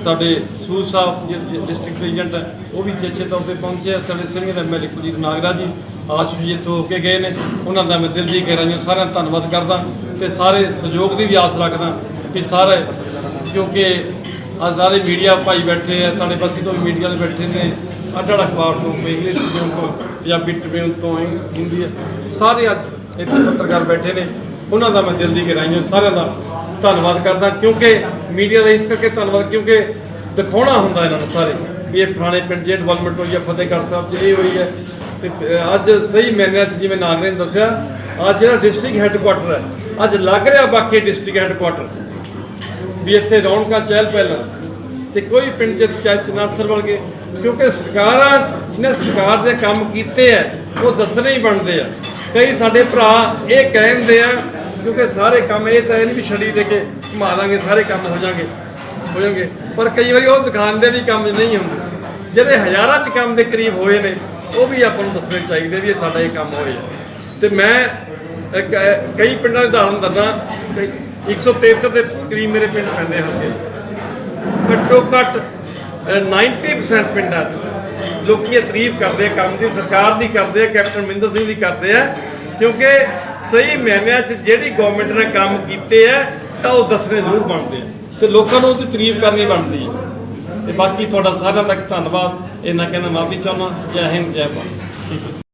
ਸਾਡੇ ਸੂਰ ਸਾਹਿਬ ਜਿਹੜੇ ਡਿਸਟ੍ਰਿਕਟ ਪ੍ਰੈਜ਼ੀਡੈਂਟ ਹੈ ਉਹ ਵੀ ਚੇਚੇ ਤੌਰ 'ਤੇ ਪਹੁੰਚੇ ਆ। ਸਾਡੇ ਸੀਨੀਅਰ MLA ਕੁਲਜੀਤ ਨਾਗਰਾ ਜੀ ਆਸ਼ੂ ਜੀ ਇੱਥੋਂ ਹੋ ਕੇ ਗਏ ਨੇ, ਉਹਨਾਂ ਦਾ ਮੈਂ ਦਿਲ ਦੀ ਗਹਿਰਾਈਆਂ ਸਾਰਿਆਂ ਦਾ ਧੰਨਵਾਦ ਕਰਦਾ, ਤੇ ਸਾਰੇ ਸਹਿਯੋਗ ਦੀ ਵੀ ਆਸ ਰੱਖਦਾ ਕਿ ਸਾਰੇ, ਕਿਉਂਕਿ ਅੱਜ ਸਾਰੇ ਮੀਡੀਆ ਭਾਈ ਬੈਠੇ ਆ, ਸਾਡੇ ਬਸੀ ਤੋਂ ਵੀ ਮੀਡੀਆ ਵਾਲੇ ਬੈਠੇ ਨੇ, ਅੱਡ ਅਖਬਾਰ ਤੋਂ, ਇੰਗਲਿਸ਼ ਟ੍ਰਿਬਿਊਨ ਤੋਂ, ਪੰਜਾਬੀ ਟ੍ਰਿਬਿਊਨ ਤੋਂ, ਹਿੰਦੀ, ਸਾਰੇ ਅੱਜ ਇੱਥੇ ਪੱਤਰਕਾਰ ਬੈਠੇ ਨੇ, ਉਹਨਾਂ ਦਾ ਮੈਂ ਦਿਲ ਦੀ ਗਹਿਰਾਈਆਂ ਸਾਰਿਆਂ ਦਾ ਧੰਨਵਾਦ ਕਰਦਾ। ਕਿਉਂਕਿ ਮੀਡੀਆ ਦਾ ਇਸ ਕਰਕੇ ਧੰਨਵਾਦ, ਕਿਉਂਕਿ ਦਿਖਾਉਣਾ ਹੁੰਦਾ ਇਹਨਾਂ ਨੂੰ ਸਾਰੇ ਵੀ ਇਹ ਫਲਾਣੇ ਪਿੰਡ 'ਚ ਡਿਵੈਲਪਮੈਂਟ ਹੋਈ ਹੈ, ਫਤਿਹਗੜ੍ਹ ਸਾਹਿਬ 'ਚ ਇਹ ਹੋਈ ਹੈ। ਤੇ ਅੱਜ ਸਹੀ ਮੈਨੇ ਜਿਵੇਂ ਨਾਗਰੇ ਨੇ ਦੱਸਿਆ, ਅੱਜ ਜਿਹੜਾ ਡਿਸਟ੍ਰਿਕਟ ਹੈੱਡਕੁਆਟਰ ਹੈ, ਅੱਜ ਲੱਗ ਰਿਹਾ ਬਾਕੀ ਡਿਸਟ੍ਰਿਕਟ ਹੈੱਡਕੁਆਟਰ ਵੀ ਇੱਥੇ ਰੌਣਕਾਂ ਚਹਿਲ ਪਹਿਲ, ਤੇ ਕੋਈ ਪਿੰਡ 'ਚ ਚਾਹੇ ਚਨਾਥਰ ਵਰਗੇ, ਕਿਉਂਕਿ ਸਰਕਾਰਾਂ ਜਿਹਨੇ ਸਰਕਾਰ ਦੇ ਕੰਮ ਕੀਤੇ ਆ ਉਹ ਦੱਸਣੇ ਹੀ ਬਣਦੇ ਆ। ਕਈ ਸਾਡੇ ਭਰਾ ਇਹ ਕਹਿੰਦੇ ਆ, ਕਿਉਂਕਿ ਸਾਰੇ ਕੰਮ ਇਹ ਤਾਂ ਇਹ ਨਹੀਂ ਵੀ ਛੜੀ ਦੇ ਕੇ ਘੁਮਾ ਦਾਂਗੇ ਸਾਰੇ ਕੰਮ ਹੋ ਜਾਣਗੇ, ਪਰ ਕਈ ਵਾਰੀ ਉਹ ਦਿਖਾਉਂਦੇ ਵੀ ਕੰਮ ਨਹੀਂ ਹੁੰਦੇ। ਜਿਹੜੇ ਹਜ਼ਾਰਾਂ 'ਚ ਕੰਮ ਦੇ ਕਰੀਬ ਹੋਏ ਨੇ ਉਹ ਵੀ ਆਪਾਂ ਨੂੰ ਦੱਸਣੇ ਚਾਹੀਦੇ ਵੀ ਇਹ ਸਾਡਾ ਇਹ ਕੰਮ ਹੋਇਆ। ਤੇ ਮੈਂ ਕਈ ਪਿੰਡਾਂ ਦੇ ਉਦਾਹਰਨ ਦਿੰਦਾ, 173 ਦੇ ਕਰੀਬ ਮੇਰੇ ਪਿੰਡ ਪੈਂਦੇ ਹਲਕੇ, ਘੱਟੋ ਘੱਟ 90% ਪਿੰਡਾਂ 'ਚ ਲੋਕੀ ਇਹ ਤਾਰੀਫ ਕਰਦੇ ਆ ਕੰਮ ਦੀ, ਸਰਕਾਰ ਦੀ ਕਰਦੇ ਆ, ਕੈਪਟਨ ਅਮਰਿੰਦਰ ਸਿੰਘ ਦੀ ਕਰਦੇ ਆ, ਕਿਉਂਕਿ ਸਹੀ ਮਾਇਨਿਆਂ 'ਚ ਜਿਹੜੀ ਗਵਰਨਮੈਂਟ ਨੇ ਕੰਮ ਕੀਤੇ ਆ ਤਾਂ ਉਹ ਦੱਸਣੇ ਜ਼ਰੂਰ ਬਣਦੇ ਆ ਤੇ ਲੋਕਾਂ ਨੂੰ ਉਹਦੀ ਤਾਰੀਫ ਕਰਨੀ ਬਣਦੀ ਹੈ। ਤੇ ਬਾਕੀ ਤੁਹਾਡਾ ਸਾਰਿਆਂ ਤੱਕ ਧੰਨਵਾਦ। ਇਹਨਾਂ ਕਹਿੰਦਾ ਮਾਫੀ ਚਾਹੁੰਦਾ। ਜੈ ਹਿੰਦ, ਜੈ ਭਾਰਤ। ਠੀਕ ਹੈ।